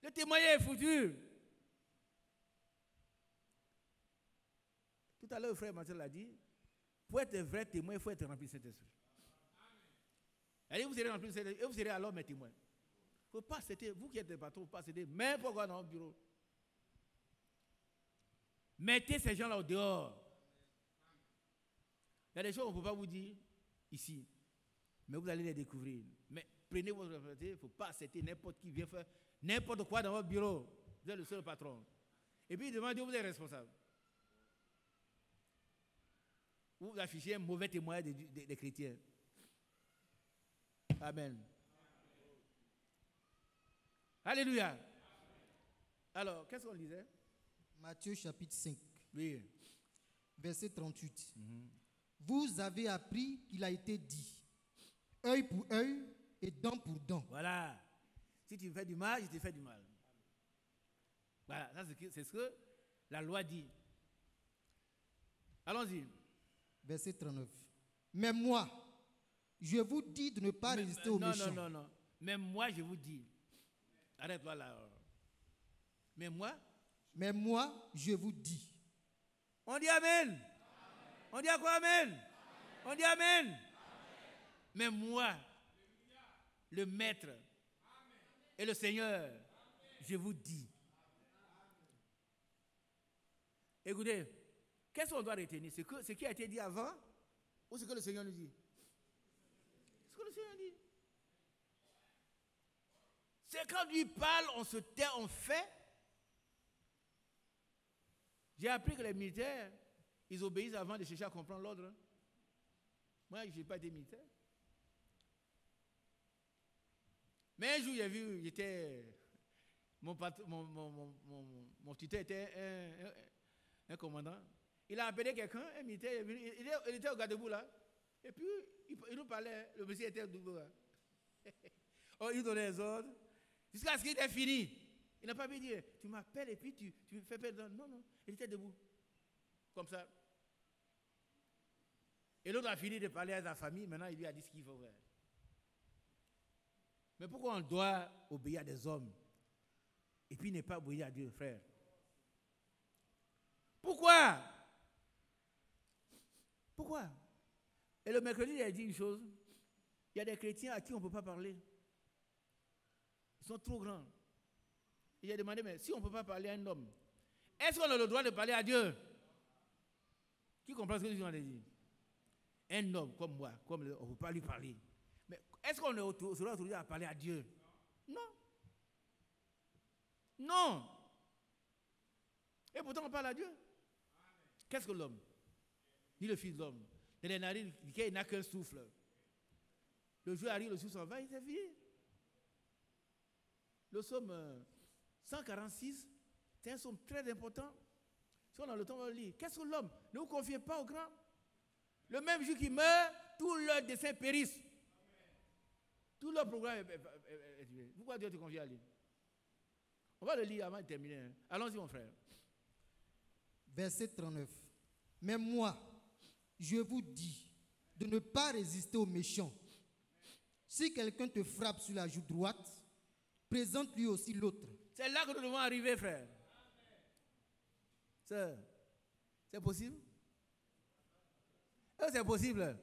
Le témoignage est foutu. Tout à l'heure, le frère Mathieu l'a dit. Pour être un vrai témoin, il faut être rempli de Saint-Esprit. Allez, vous serez rempli de Saint-Esprit et vous serez alors mes témoins. Il ne faut pas céder, vous qui êtes des patrons, il ne faut pas céder n'importe quoi dans votre bureau. Mettez ces gens-là au dehors. Il y a des choses qu'on ne peut pas vous dire ici, mais vous allez les découvrir. Mais prenez votre responsabilité, il ne faut pas accepter n'importe qui vient faire n'importe quoi dans votre bureau. Vous êtes le seul patron. Et puis demandez où vous êtes responsable. Vous affichez un mauvais témoignage des chrétiens. Amen. Alléluia. Alors, qu'est-ce qu'on disait? Matthieu chapitre 5, oui. Verset 38. Vous avez appris qu'il a été dit, œil pour œil et dent pour dent. Voilà. Si tu me fais du mal, je te fais du mal. Voilà, c'est ce que la loi dit. Allons-y. Verset 39. Mais moi, je vous dis de ne pas résister aux méchants. Non. Mais moi, je vous dis. Arrête-toi là. Mais moi, je vous dis. On dit Amen. Amen. On dit à quoi Amen? Amen. On dit Amen. Amen. Mais moi, le Maître et le Seigneur, je vous dis. Écoutez, qu'est-ce qu'on doit retenir? Ce qui a été dit avant ou ce que le Seigneur nous dit? Ce que le Seigneur dit. C'est quand lui parle, on se tait, on fait. J'ai appris que les militaires, ils obéissent avant de chercher à comprendre l'ordre. Moi, je n'ai pas été militaire. Mais un jour, j'ai vu, mon tuteur était un commandant. Il a appelé quelqu'un, un militaire, il était au garde-boue là. Et puis, il nous parlait, le monsieur était au debout là. Oh, il donnait les ordres. Jusqu'à ce qu'il était fini. Il n'a pas pu dire, tu m'appelles et puis tu me fais perdre. Non, il était debout. Comme ça. Et l'autre a fini de parler à sa famille, maintenant il lui a dit ce qu'il faut faire. Mais pourquoi on doit obéir à des hommes et puis ne pas obéir à Dieu, frère? Pourquoi? Et le mercredi, il a dit une chose. Il y a des chrétiens à qui on ne peut pas parler. Ils sont trop grands. Il a demandé, mais si on ne peut pas parler à un homme, est-ce qu'on a le droit de parler à Dieu? Qui comprend ce que je viens de dire? Un homme comme moi, on ne peut pas lui parler. Mais est-ce qu'on sera autorisé à parler à Dieu? Non. Et pourtant on parle à Dieu. Qu'est-ce que l'homme? Ni le fils de l'homme. Dans les narines, il n'a qu'un souffle. Le jour arrive, le souffle s'en va, il s'est fini. Le psaume 146, c'est un psaume très important. Si on a le temps, on va le lire. Qu'est-ce que l'homme? Ne vous confiez pas au grand. Le même jour qu'il meurt, tous leurs desseins périssent. Tout leur programme est tué. Pourquoi Dieu te confie à lui? On va le lire avant de terminer. Allons-y, mon frère. Verset 39. Mais moi, je vous dis de ne pas résister aux méchants. Si quelqu'un te frappe sur la joue droite, présente lui aussi l'autre. C'est là que nous devons arriver, frère. C'est possible? C'est possible.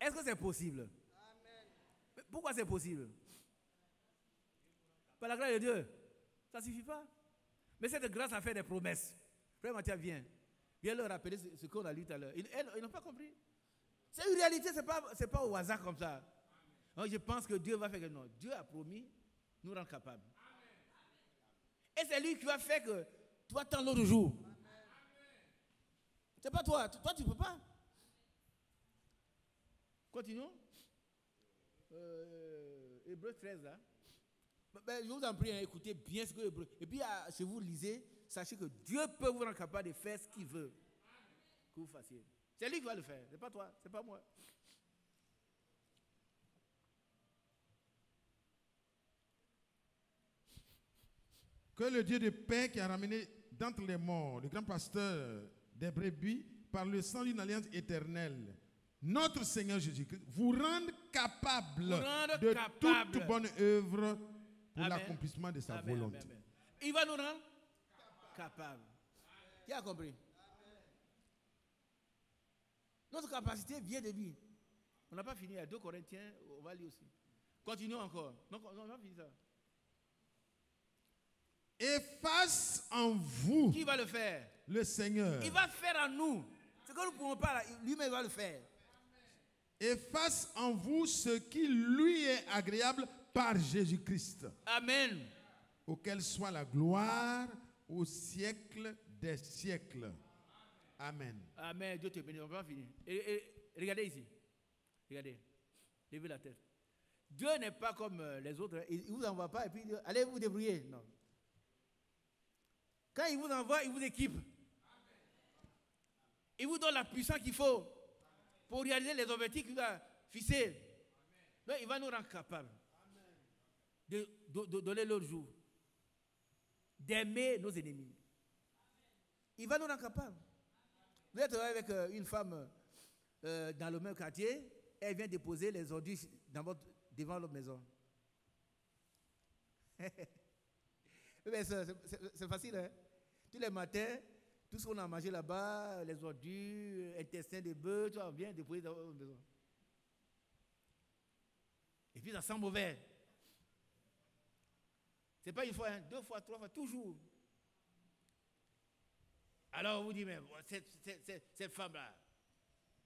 Est-ce que c'est possible? Amen. Pourquoi c'est possible? Par la grâce de Dieu. Ça ne suffit pas. Mais cette grâce a fait des promesses. Frère Mathieu, viens leur rappeler ce qu'on a lu tout à l'heure. Ils n'ont pas compris. C'est une réalité, ce n'est pas au hasard comme ça. Donc, je pense que Dieu va faire que non. Dieu a promis nous rendre capables. Et c'est lui qui va faire que tu attends l'autre jour. C'est pas toi. Toi, tu ne peux pas. Continuons. Hébreu 13, là. Je vous en prie, écoutez bien ce que Hébreu. Et puis, si vous lisez, sachez que Dieu peut vous rendre capable de faire ce qu'il veut que vous fassiez. C'est lui qui va le faire. C'est pas toi, c'est pas moi. Que le Dieu de paix qui a ramené d'entre les morts le grand pasteur des brebis par le sang d'une alliance éternelle, notre Seigneur Jésus-Christ, vous rende capable de toute bonne œuvre pour l'accomplissement de sa volonté. Amen. Il va nous rendre capables. Qui a compris? Notre capacité vient de lui. On n'a pas fini à 2 Corinthiens, on va lire aussi. Continuons encore. Non, on a fini ça. Et fasse en vous. Qui va le faire? Le Seigneur. Il va faire en nous. Ce que nous ne pouvons pas, lui-même va le faire. Et fasse en vous ce qui lui est agréable par Jésus-Christ. Amen. Auquel soit la gloire au siècle des siècles. Amen. Amen. Dieu te bénisse. On va finir. Et regardez ici. Regardez. Levez la tête. Dieu n'est pas comme les autres. Il ne vous envoie pas et puis allez vous débrouiller. Non. Quand il vous envoie, il vous équipe. Il vous donne la puissance qu'il faut pour réaliser les objectifs qu'il a fixés. Donc, il va nous rendre capables de donner l'autre jour, d'aimer nos ennemis. Il va nous rendre capables. Vous êtes avec une femme dans le même quartier, elle vient déposer les ordures devant votre maison. C'est facile, hein? Tous les matins, tout ce qu'on a mangé là-bas, les ordures, intestins de bœuf, tu vois, on vient déposer dans votre maison. Et puis ça sent mauvais. C'est pas une fois, hein, 2 fois, 3 fois, toujours. Alors on vous dit, mais cette femme-là,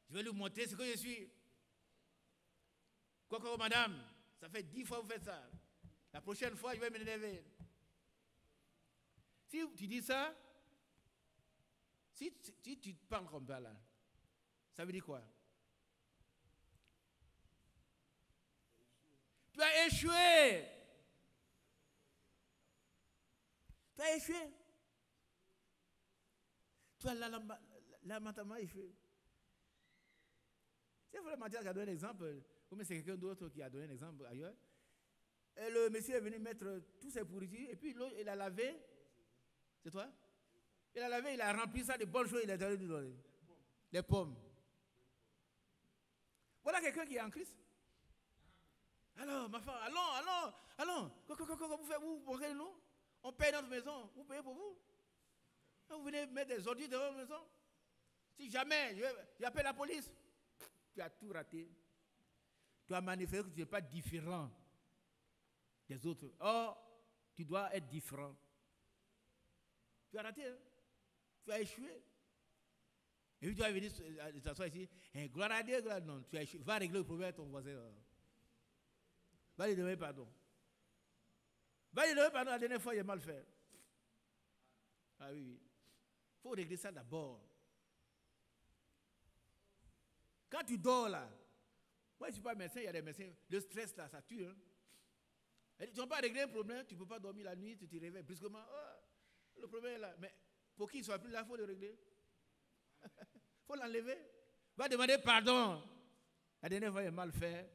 je vais lui montrer ce que je suis. Quoi, madame, ça fait 10 fois que vous faites ça. La prochaine fois, je vais m'énerver. Si tu dis ça, si tu te parles comme ça, là, ça veut dire quoi? Tu as échoué. Tu as échoué. Tu as lamentablement échoué. C'est vraiment Mathias qui a donné un exemple, ou mais c'est quelqu'un d'autre qui a donné un exemple ailleurs. Et le monsieur est venu mettre tous ses pourritures, et puis l'autre, il a lavé. C'est toi? Il a lavé, il a rempli ça de bonnes choses, il a donné du donner. Les pommes. Voilà quelqu'un qui est en Christ. Alors, ma femme, allons. Comment vous faites, vous pour nous? On paye notre maison, vous payez pour vous. Vous venez mettre des ordures dans votre maison. Si jamais j'appelle la police, tu as tout raté. Tu as manifesté que tu n'es pas différent des autres. Or, tu dois être différent. Tu as raté, hein? Tu as échoué. Et puis tu vas venir t'asseoir ici, gloire à Dieu, gloire, non, tu as échoué. Va régler le problème à ton voisin. Va lui demander pardon. Va lui demander pardon, la dernière fois il a mal fait. Ah oui. Il faut régler ça d'abord. Quand tu dors là, moi je ne suis pas médecin, il y a des médecins, le stress là, ça tue. Hein? Tu ne vas pas régler un problème, tu ne peux pas dormir la nuit, tu te réveilles brusquement. Oh, le problème est là. Mais pour qu'il ne soit plus là, il faut le régler. Il faut l'enlever. Va demander pardon. La dernière fois, il a mal fait.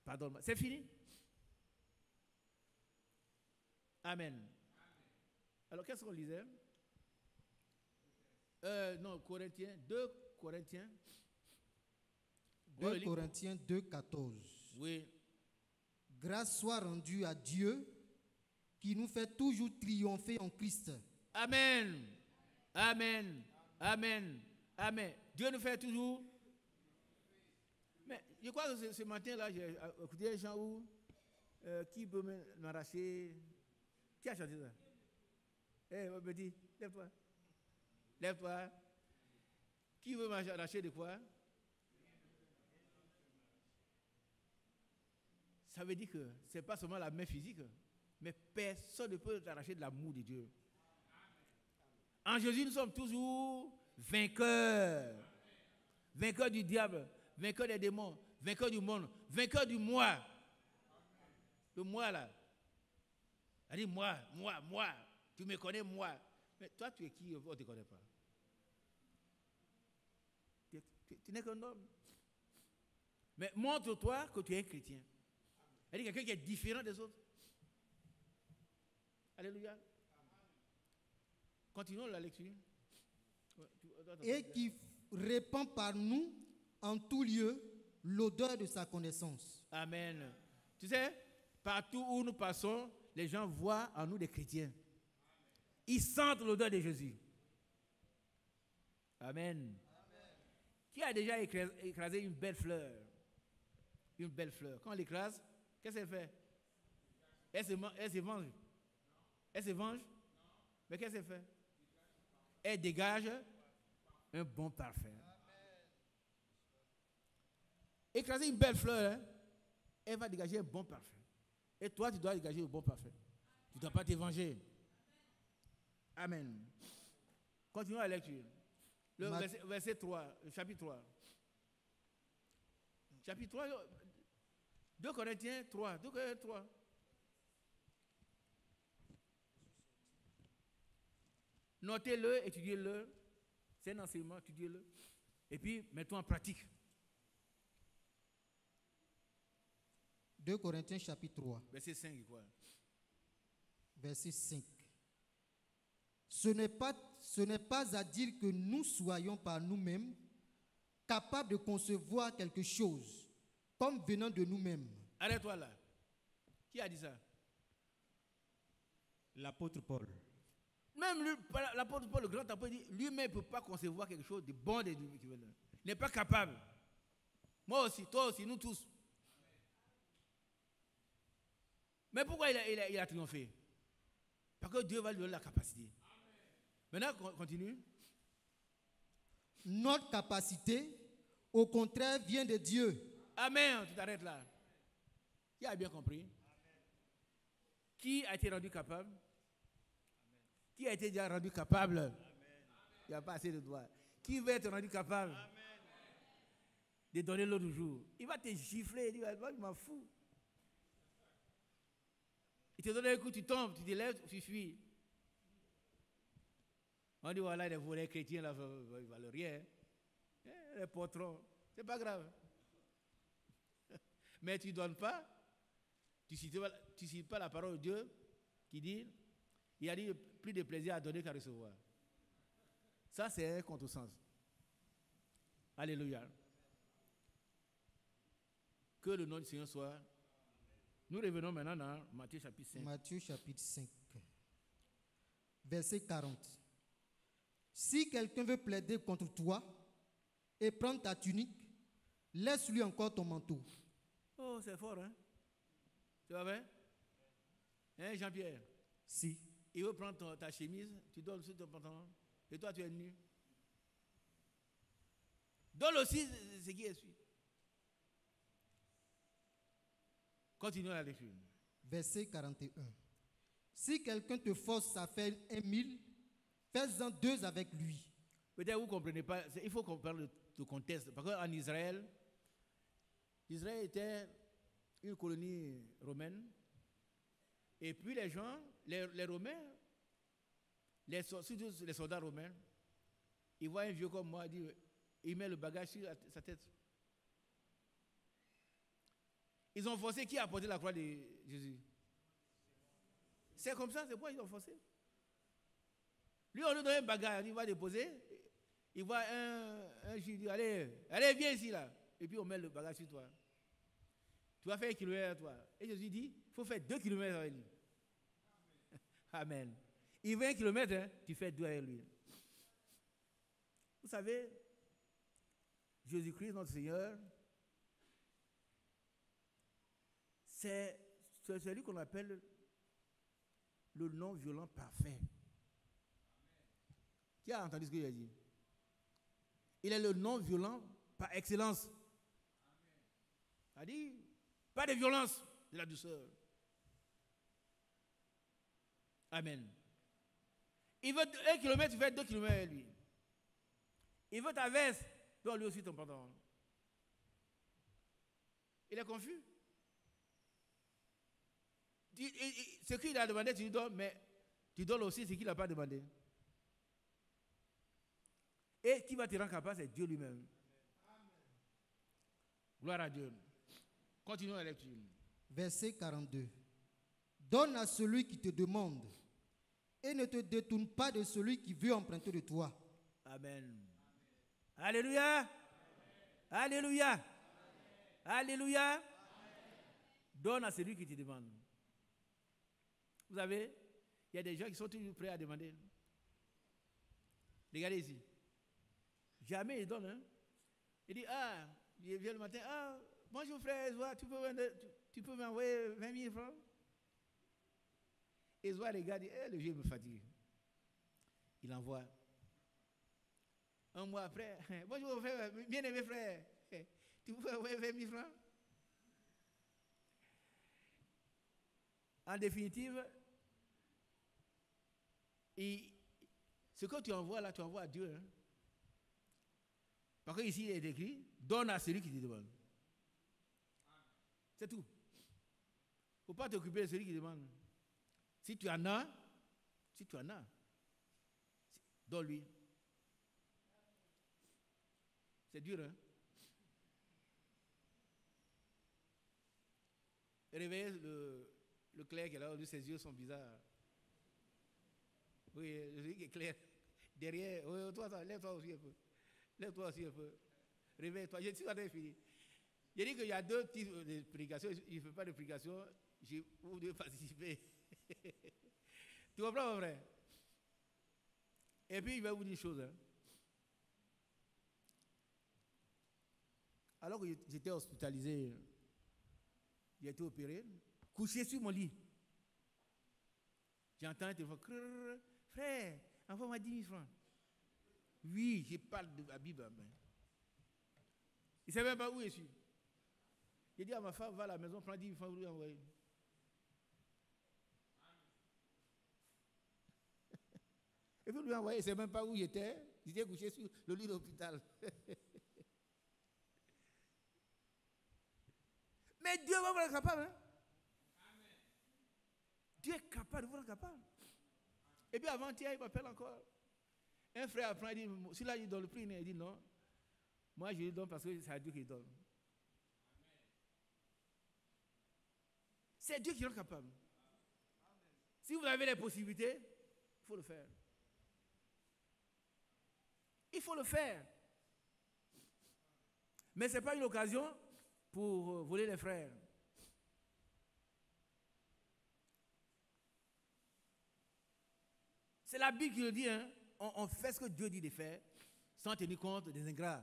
Pardonne-moi. C'est fini. Amen. Alors, qu'est-ce qu'on lisait? Non, Corinthiens, 2 Corinthiens. 2 Corinthiens 2, 14. Oui. Grâce soit rendue à Dieu qui nous fait toujours triompher en Christ. Amen. Amen. Amen. Amen. Dieu nous fait toujours. Mais je crois que ce matin-là, j'ai écouté un chant où qui peut m'arracher. Qui a chanté ça? Mon petit, lève-toi. Lève-toi. Qui veut m'arracher de quoi? Ça veut dire que ce n'est pas seulement la main physique, mais personne ne peut t'arracher de l'amour de Dieu. En Jésus, nous sommes toujours vainqueurs. Vainqueurs du diable, vainqueurs des démons, vainqueurs du monde, vainqueurs du moi. Le moi là. Elle dit moi. Tu me connais, moi. Mais toi, tu es qui? On ne te connaît pas. Tu n'es qu'un homme. Mais montre-toi que tu es un chrétien. Elle dit quelqu'un qui est différent des autres. Alléluia. Continuons la lecture. Et qui répand par nous en tout lieu l'odeur de sa connaissance. Amen. Tu sais, partout où nous passons, les gens voient en nous des chrétiens. Ils sentent l'odeur de Jésus. Amen. Qui a déjà écrasé une belle fleur? Une belle fleur. Quand on l'écrase, qu'est-ce qu'elle fait? Elle se venge. Elle se venge? Mais qu'est-ce qu'elle fait? Elle dégage un bon parfum. Écraser une belle fleur, hein, elle va dégager un bon parfum. Et toi, tu dois dégager un bon parfum. Tu ne dois pas te venger. Amen. Continuons la lecture. Le verset 3, chapitre 3. Chapitre 3, 2 Corinthiens 3. 2 Corinthiens 3. Notez-le, étudiez-le. C'est un enseignement, étudiez-le. Et puis, mettons en pratique. 2 Corinthiens chapitre 3. Verset 5, quoi. Verset 5. Ce n'est pas à dire que nous soyons par nous-mêmes capables de concevoir quelque chose comme venant de nous-mêmes. Arrête-toi là. Qui a dit ça? L'apôtre Paul. Même l'apôtre Paul, le grand apôtre, dit lui-même ne peut pas concevoir quelque chose de bon de Dieu. Il n'est pas capable. Moi aussi, toi aussi, nous tous. Mais pourquoi il a triomphé? Parce que Dieu va lui donner la capacité. Maintenant, continue. Notre capacité, au contraire, vient de Dieu. Amen. Tu t'arrêtes là. Qui a bien compris? Qui a été rendu capable? Qui a été déjà rendu capable? Il n'y a pas assez de doigts. Qui va être rendu capable de donner l'autre jour? Il va te gifler. Il va dire, je m'en fous. Il te donne un coup, tu tombes, tu te lèves, tu fuis. On dit, voilà, les volets chrétiens, là, ils ne valent rien. Les patrons, c'est pas grave. Mais tu ne donnes pas, tu ne cites pas la parole de Dieu qui dit, il y a dit plus de plaisir à donner qu'à recevoir. Ça, c'est un contresens. Alléluia. Que le nom du Seigneur soit. Nous revenons maintenant dans Matthieu chapitre 5. Matthieu chapitre 5. Verset 40. Si quelqu'un veut plaider contre toi et prendre ta tunique, laisse-lui encore ton manteau. Oh, c'est fort, hein? Tu vas bien? Hein, Jean-Pierre? Si. Il veut prendre ta chemise, tu donnes aussi ton pantalon, et toi tu es nu. Donne aussi ce qui est suivi. Continuons la lecture. Verset 41. Si quelqu'un te force à faire 1000, fais-en 2 avec lui. Peut-être vous ne comprenez pas, il faut qu'on parle de contexte. Parce qu'en Israël, Israël était une colonie romaine. Et puis les gens, les Romains, surtout les soldats romains, ils voient un vieux comme moi, il met le bagage sur sa tête. Ils ont forcé qui a porté la croix de Jésus? C'est comme ça, c'est pourquoi ils ont forcé. Lui, on lui donne un bagage, il va déposer, il voit un juif, il dit, allez, viens ici là. Et puis on met le bagage sur toi. Tu vas faire 1 kilomètre, toi. Et Jésus dit, il faut faire 2 kilomètres avec lui. Amen. Il va 1 kilomètre, hein, tu fais 2 avec lui. Vous savez, Jésus-Christ, notre Seigneur, c'est celui qu'on appelle le non-violent parfait. Qui a entendu ce que j'ai dit? Il est le non-violent par excellence. C'est-à-dire, pas de violence, de la douceur. Amen. Il veut 1 kilomètre, tu fais 2 kilomètres avec lui. Il veut ta veste, donne lui aussi ton pantalon. Il est confus. Ce qu'il a demandé, tu lui donnes, mais tu donnes aussi ce qu'il n'a pas demandé. Et qui va te rendre capable, c'est Dieu lui-même. Gloire à Dieu. Continuons la lecture. Verset 42. Donne à celui qui te demande, Et ne te détourne pas de celui qui veut emprunter de toi. Amen. Alléluia. Alléluia. Alléluia. Donne à celui qui te demande. Vous savez, il y a des gens qui sont toujours prêts à demander. Regardez ici. Jamais ils donnent. Hein? Il dit, il vient le matin, bonjour frère, tu peux m'envoyer 20 000 francs? Et Zoa regarde, le vieux me fatigue. Il envoie. Un mois après, bonjour frère, bien-aimé frère, tu peux envoyer 20 000 francs? En définitive, ce que tu envoies là, tu envoies à Dieu. Hein? Parce qu'ici, il est écrit, donne à celui qui te demande. C'est tout. Il ne faut pas t'occuper de celui qui demande. Si tu en as, donne-lui. C'est dur, hein? Réveillez le clair qui est là, ses yeux sont bizarres. Oui, le yeux qui est clair. Derrière, oui, toi, lève-toi aussi un peu. Lève-toi aussi un peu. Réveille-toi. Je suis en train de finir. J'ai dit qu'il y a 2 types de prédications. Il ne fait pas de prédication. Vous devez participer. Tu comprends, mon frère? Et puis, il va vous dire une chose. Hein. Alors que j'étais hospitalisé, j'ai été opéré, couché sur mon lit. J'entends un téléphone. Frère, envoie-moi 10 000 francs. Oui, je parle de la Bible. Il ne sait même pas où je suis. J'ai dit à ma femme, va à la maison, prends 10 000 francs pour lui envoyer. Et puis lui envoyer, il ne sait même pas où j'étais. J'étais couché sur le lit de l'hôpital. Mais Dieu va vous rendre capable. Hein? Dieu est capable de vous rendre capable. Et puis avant-hier, il m'appelle encore. Un frère apprend, il dit, celui-là, il donne le prix. Il dit non. Moi, je lui donne parce que c'est à Dieu qui donne. C'est Dieu qui rend capable. Si vous avez les possibilités, il faut le faire. Il faut le faire. Mais ce n'est pas une occasion pour voler les frères. C'est la Bible qui le dit, hein? On fait ce que Dieu dit de faire sans tenir compte des ingrats.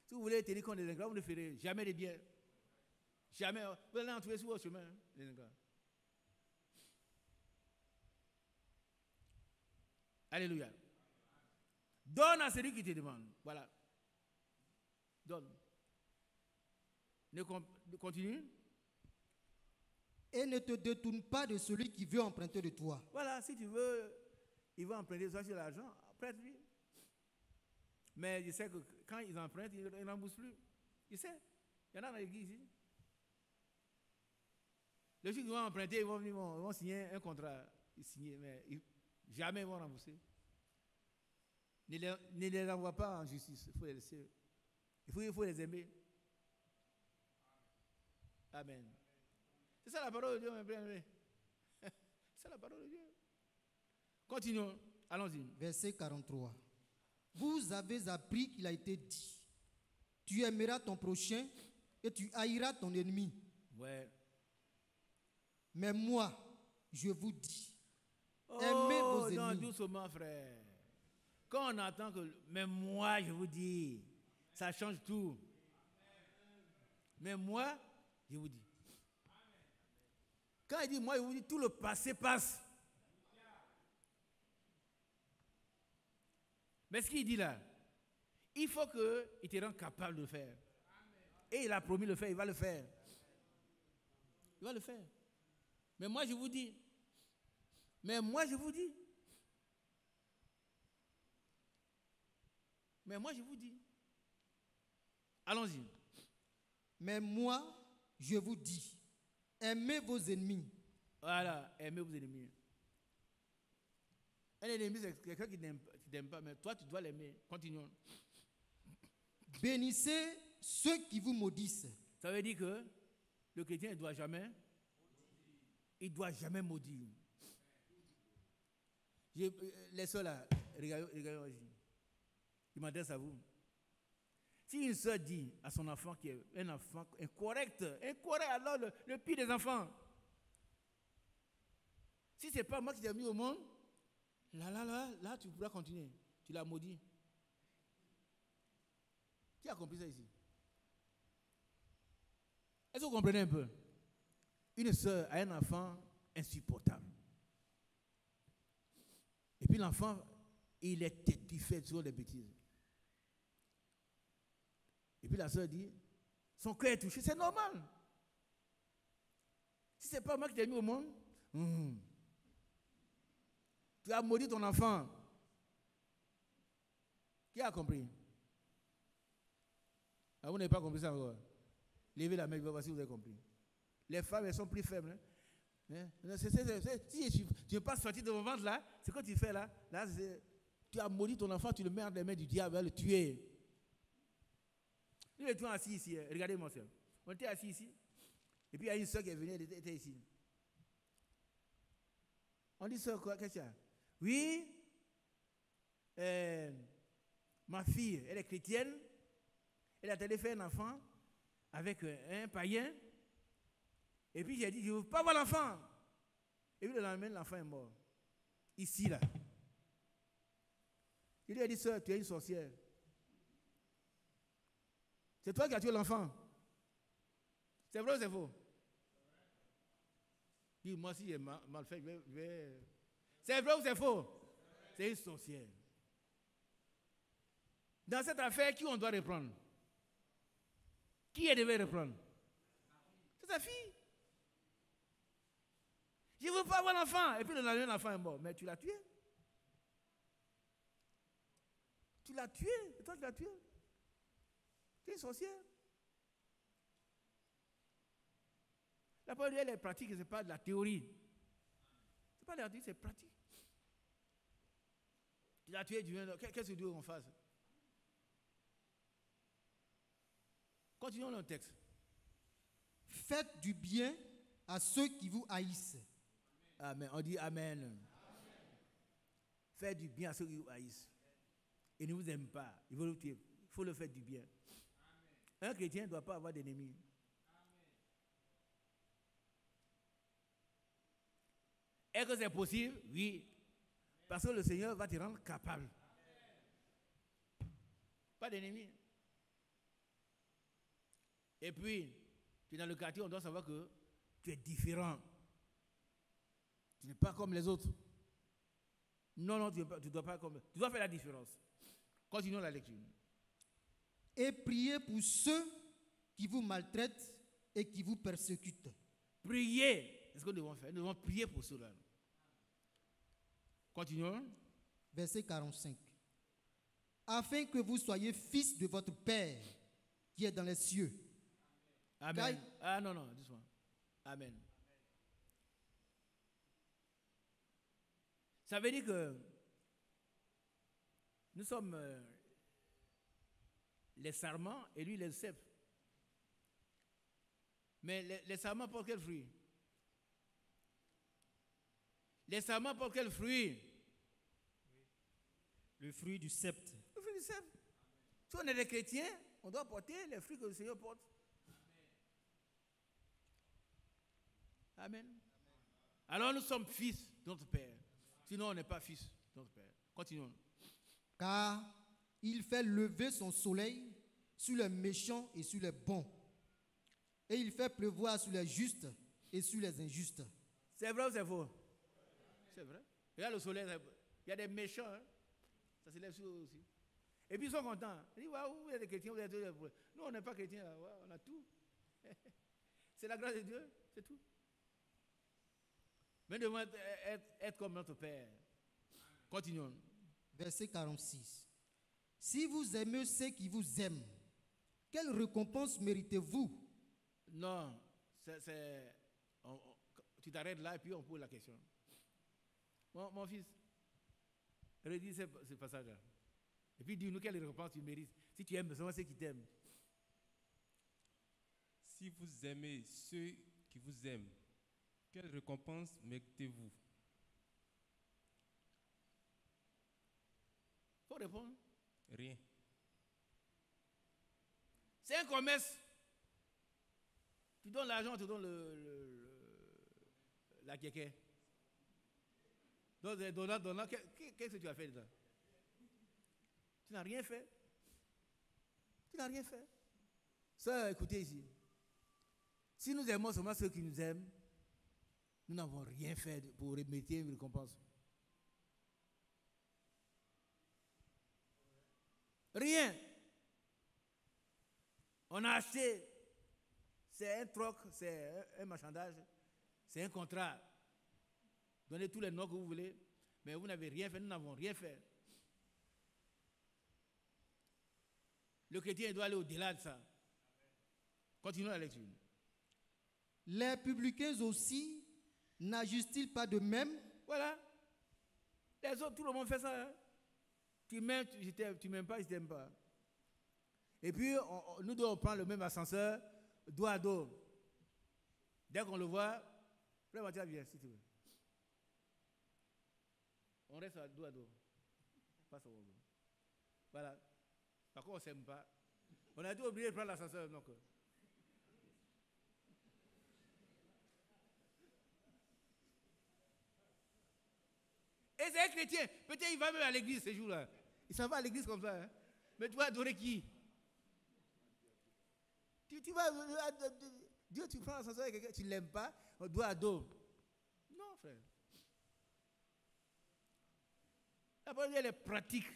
Si vous voulez tenir compte des ingrats, vous ne ferez jamais de bien. Jamais. Vous allez en trouver sur votre chemin, hein, les ingrats. Alléluia. Donne à celui qui te demande. Voilà. Donne. Continue. Et ne te détourne pas de celui qui veut emprunter de toi. Voilà, si tu veux, il va emprunter soit sur l'argent, prête-lui. Mais je sais que quand ils empruntent, ils ne remboursent plus. Je sais. Il y en a dans l'église ici. Les gens qui vont emprunter, ils vont signer un contrat. Ils signent, mais jamais ils vont rembourser. Ne les renvoie pas en justice. Il faut les laisser. Il faut les aimer. Amen. C'est ça la parole de Dieu, mes bien-aimés. C'est la parole de Dieu. Continuons. Allons-y. Verset 43. Vous avez appris qu'il a été dit, tu aimeras ton prochain et tu haïras ton ennemi. Ouais. Mais moi, je vous dis, aimez vos ennemis. Non, doucement, frère. Quand on entend que, mais moi, je vous dis, ça change tout. Mais moi, je vous dis. Quand il dit moi, je vous dis, tout le passé passe. Mais ce qu'il dit là, il faut qu'il te rende capable de le faire. Et il a promis de le faire, il va le faire. Il va le faire. Mais moi, je vous dis. Mais moi, je vous dis. Mais moi, je vous dis. Allons-y. Mais moi, je vous dis, aimez vos ennemis. Voilà, aimez vos ennemis. Un ennemi, c'est quelqu'un qui t'aime pas, mais toi, tu dois l'aimer. Continuons. Bénissez ceux qui vous maudissent. Ça veut dire que le chrétien ne doit jamais, il doit jamais maudire. Les soeurs là, regardez, je m'adresse à vous. Si une soeur dit à son enfant qui est un enfant incorrect, alors le pire des enfants. Si ce n'est pas moi qui t'ai mis au monde, là, tu pourras continuer. Tu l'as maudit. Qui a compris ça ici? Est-ce que vous comprenez un peu? Une soeur a un enfant insupportable. Et puis l'enfant, il est têtu, il fait toujours des bêtises. Et puis la soeur dit, son cœur est touché, c'est normal. Si ce n'est pas moi qui t'ai mis au monde, tu as maudit ton enfant. Qui a compris? Ah, vous n'avez pas compris ça encore? Levez la main, je vais voir si vous avez compris. Les femmes, elles sont plus faibles. Hein? Si tu ne veux pas sortir de mon ventre là, c'est quoi tu fais là? Tu as maudit ton enfant, tu le mets dans les mains du diable, le tuer. Nous étions assis ici, regardez mon soeur. On était assis ici, et puis il y a une soeur qui est venue, elle était ici. On dit, soeur, quoi, qu'est-ce qu'il y a? Oui, ma fille, elle est chrétienne, elle a allé faire un enfant avec un païen, et puis j'ai dit, je ne veux pas voir l'enfant. Et puis le lendemain, l'enfant est mort. Ici, là. Il lui a dit, soeur, tu es une sorcière. C'est toi qui as tué l'enfant. C'est vrai ou c'est faux? Dis, moi, si j'ai mal fait, je vais... C'est vrai ou c'est faux? C'est une sorcière. Dans cette affaire, qui on doit reprendre? Qui elle devait reprendre? C'est sa fille. Je ne veux pas avoir l'enfant. Et puis le lendemain, l'enfant est mort. Mais tu l'as tué. Tu l'as tué. C'est toi qui l'as tué. Tu es une sorcière. La parole de Dieu, elle est pratique, ce n'est pas de la théorie. Ce n'est pas de la théorie, c'est pratique. Tu l'as tué, qu'est-ce que Dieu en fasse? Continuons le texte. Faites du bien à ceux qui vous haïssent. Amen. On dit Amen. Amen. Faites du bien à ceux qui vous haïssent. Et ne vous aiment pas. Ils vont le tuer. Il faut le faire du bien. Amen. Un chrétien ne doit pas avoir d'ennemis. Est-ce que c'est possible? Oui. Parce que le Seigneur va te rendre capable. Pas d'ennemis. Et puis, tu es dans le quartier, on doit savoir que tu es différent. Tu n'es pas comme les autres. Non, tu dois pas comme. Tu dois faire la différence. Continuons la lecture. Et priez pour ceux qui vous maltraitent et qui vous persécutent. Priez. C'est ce que nous devons faire. Nous devons prier pour cela. Continuons. Verset 45. Afin que vous soyez fils de votre Père qui est dans les cieux. Amen. Ah non, dis-moi. Amen. Ça veut dire que nous sommes les sarments et lui les cèpes. Mais les sarments portent quel fruit? Les sarments portent quel fruit? Le fruit du sceptre. Le fruit du sceptre. Si on est des chrétiens, on doit porter les fruits que le Seigneur porte. Amen. Alors nous sommes fils de notre Père. Sinon on n'est pas fils de notre Père. Continuons. Car il fait lever son soleil sur les méchants et sur les bons. Et il fait pleuvoir sur les justes et sur les injustes. C'est vrai ou c'est faux? C'est vrai. Regarde le soleil, il y a des méchants. Hein? Ça se lève sur eux aussi. Et puis ils sont contents. Ils disent, waouh, vous êtes des chrétiens, vous êtes des... Nous, on n'est pas chrétiens, là. On a tout. C'est la grâce de Dieu, c'est tout. Mais nous devons être comme notre Père. Continuons. Verset 46. Si vous aimez ceux qui vous aiment, quelle récompense méritez-vous? Non, tu t'arrêtes là et puis on pose la question. Mon fils, redis ce passage-là. Et puis dis-nous quelle récompense tu mérites. Si tu aimes seulement ceux qui t'aiment. Si vous aimez ceux qui vous aiment, quelle récompense méritez-vous? faut répondre. Rien. C'est un commerce. Tu donnes l'argent, tu donnes la kéké. Donnant, qu'est-ce que tu as fait dedans? Tu n'as rien fait. Tu n'as rien fait. Sœur, écoutez ici. Si nous aimons seulement ceux qui nous aiment, nous n'avons rien fait pour remettre une récompense. Rien. On a acheté. C'est un troc, c'est un marchandage, c'est un contrat. Donnez tous les noms que vous voulez, mais vous n'avez rien fait, nous n'avons rien fait. Le chrétien doit aller au-delà de ça. Continuons la lecture. Les publicains aussi n'agissent-ils pas de même? Voilà. Les autres, tout le monde fait ça. Hein? Tu m'aimes, tu m'aimes pas, je t'aime pas. Et puis, nous devons prendre le même ascenseur, dos à dos. Dès qu'on le voit, Frère Mathieu, viens, si tu veux. On reste dos à dos. Passe au dos. Voilà. Par contre, on ne s'aime pas. On a été obligé de prendre l'ascenseur. Donc. Et c'est un chrétien. Peut-être il va même à l'église ces jours-là. Il s'en va à l'église comme ça. Hein? Mais tu vas adorer qui? Tu vas. Dieu, tu prends l'ascenseur avec quelqu'un, tu ne l'aimes pas, on doit à dos. Non, frère. La parole elle est pratique.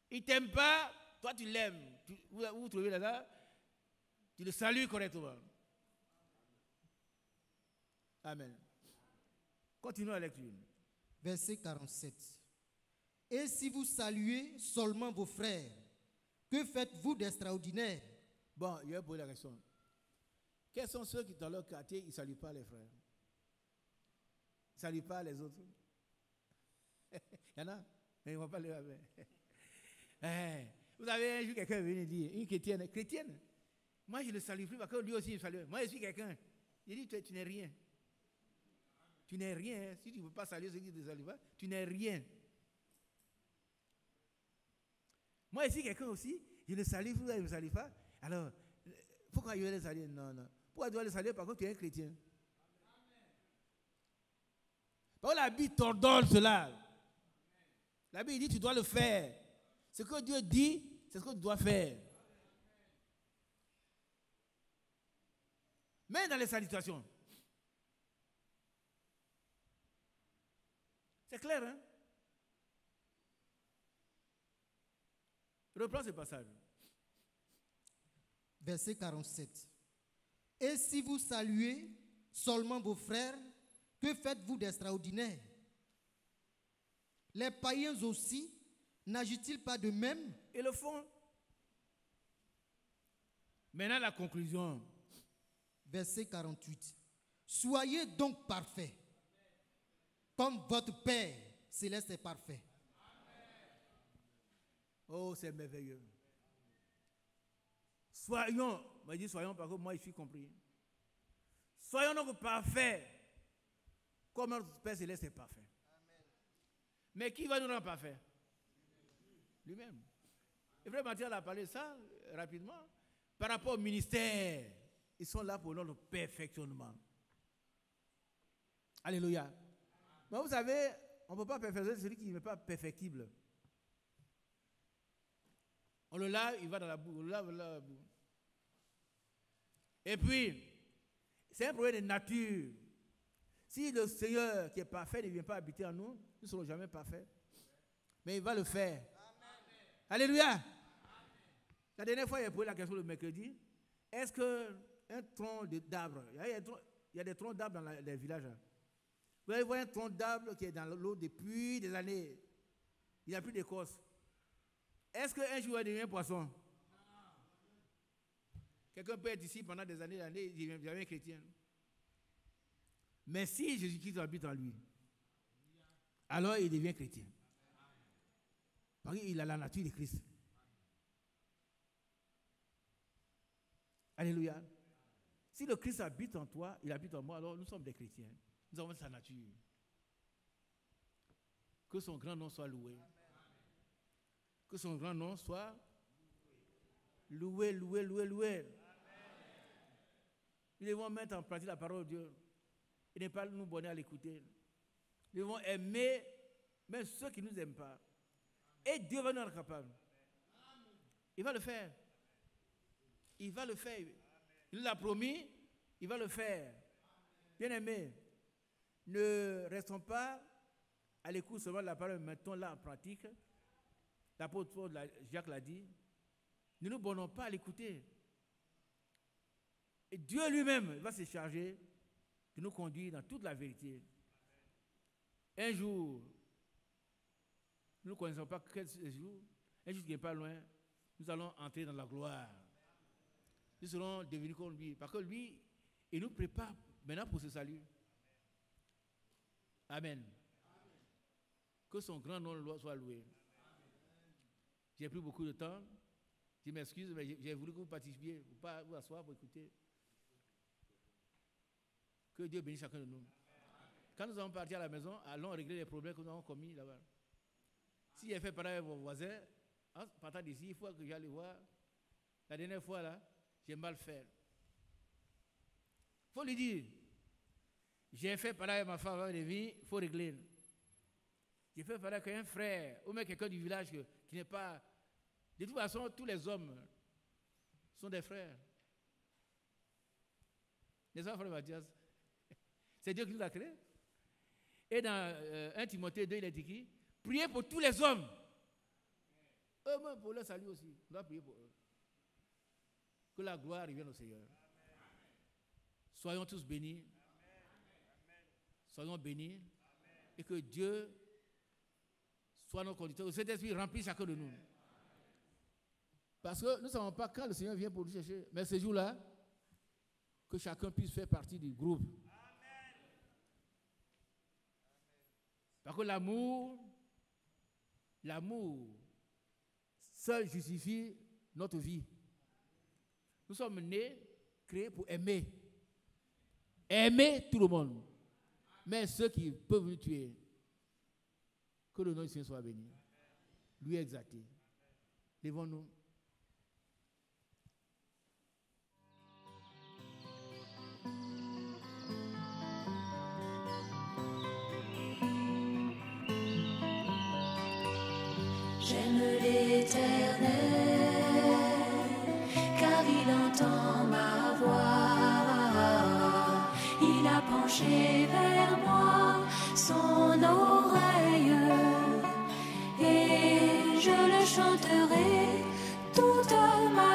Il ne t'aime pas, toi tu l'aimes. Vous vous trouvez là, tu le salues correctement. Amen. Continuons la lecture. Verset 47. Et si vous saluez seulement vos frères, que faites-vous d'extraordinaire? Bon, il va poser la question. Quels sont ceux qui, dans leur quartier, ils ne saluent pas les frères? Ils ne saluent pas les autres? Il y en a, mais ils ne vont pas les avec. Vous avez un jour quelqu'un venu dire, une chrétienne, moi je ne le salue plus parce que lui aussi il me salue. Moi je suis quelqu'un. Il dit, tu n'es rien. Tu n'es rien. Hein. Si tu ne veux pas saluer ceux qui ne te saluent pas, tu n'es rien. Moi je suis quelqu'un aussi, je le salue, vous ne me saluez pas. Alors, pourquoi je vais le saluer? Non, non. Pourquoi tu dois le saluer parce que tu es un chrétien? Parce que la Bible t'ordonne cela. La Bible dit tu dois le faire. Ce que Dieu dit, c'est ce que tu dois faire. Mais dans les salutations. C'est clair, hein? Reprends ce passage. Verset 47. Et si vous saluez seulement vos frères, que faites-vous d'extraordinaire? Les païens aussi n'agissent-ils pas de même? Et le font. Maintenant la conclusion. Verset 48. Soyez donc parfaits, comme votre Père céleste est parfait. Oh, c'est merveilleux. Soyons, moi je dis soyons parce que moi je suis compris. Soyons donc parfaits, comme notre Père céleste est parfait. Amen. Mais qui va nous rendre parfaits? Lui-même. Et Frère Mathieu a parlé de ça rapidement. Par rapport au ministère, ils sont là pour notre perfectionnement. Alléluia. Mais vous savez, on ne peut pas perfectionner celui qui n'est pas perfectible. On le lave, il va dans la boue. On le lave, dans la boue. Et puis, c'est un problème de nature. Si le Seigneur qui est parfait ne vient pas habiter en nous, nous ne serons jamais parfaits. Mais il va le faire. Amen. Alléluia. Amen. La dernière fois, il a posé la question le mercredi. Est-ce qu'un tronc d'arbre, il y a des troncs d'arbres dans les villages. Vous allez voir un tronc d'arbre qui est dans l'eau depuis des années. Il n'y a plus d'écorce. Est-ce qu'un jour il devient poisson? Quelqu'un peut être ici pendant des années, il devient chrétien. Mais si Jésus-Christ habite en lui, alors il devient chrétien. Parce qu'il a la nature de Christ. Alléluia. Si le Christ habite en toi, il habite en moi, alors nous sommes des chrétiens. Nous avons sa nature. Que son grand nom soit loué. Que son grand nom soit loué, loué, loué, loué. Nous devons mettre en pratique la parole de Dieu et ne pas nous borner à l'écouter. Nous devons aimer même ceux qui ne nous aiment pas. Et Dieu va nous rendre capables. Il va le faire. Il va le faire. Il nous l'a promis, il va le faire. Bien-aimés, ne restons pas à l'écoute seulement de la parole, mettons-la en pratique. L'apôtre Jacques l'a dit. Ne nous bornons pas à l'écouter. Et Dieu lui-même va se charger de nous conduire dans toute la vérité. Un jour, nous ne connaissons pas quel jour, un jour qui n'est pas loin, nous allons entrer dans la gloire. Nous serons devenus comme lui. Parce que lui, il nous prépare maintenant pour ce salut. Amen. Que son grand nom soit loué. J'ai pris beaucoup de temps. Je m'excuse, mais j'ai voulu que vous participiez. Vous ne pas vous asseoir pour écouter. Que Dieu bénisse chacun de nous. Quand nous allons partir à la maison, allons régler les problèmes que nous avons commis là-bas. Si j'ai fait pareil avec vos voisins, en partant d'ici, il faut que j'aille voir. La dernière fois, là, j'ai mal fait. Il faut lui dire, j'ai fait pareil avec ma femme avec des vies, il faut régler. J'ai fait pareil avec un frère, ou même quelqu'un du village qui n'est pas... De toute façon, tous les hommes sont des frères. Les enfants de Mathias. C'est Dieu qui nous a créés. Et dans 1 Timothée 2, il est écrit, priez pour tous les hommes. Eux-mêmes pour leur salut aussi. On doit prier pour eux. Que la gloire revienne au Seigneur. Soyons tous bénis. Soyons bénis. Et que Dieu soit notre conducteur. Que cet esprit remplisse chacun de nous. Parce que nous ne savons pas quand le Seigneur vient pour nous chercher. Mais ce jour-là, que chacun puisse faire partie du groupe. Parce que l'amour seul justifie notre vie. Nous sommes nés, créés pour aimer. Aimer tout le monde. Mais ceux qui peuvent nous tuer, que le nom du Seigneur soit béni. Lui exalté. Lèvons-nous. J'aime l'Éternel, car il entend ma voix. Il a penché vers moi son oreille, et je le chanterai toute ma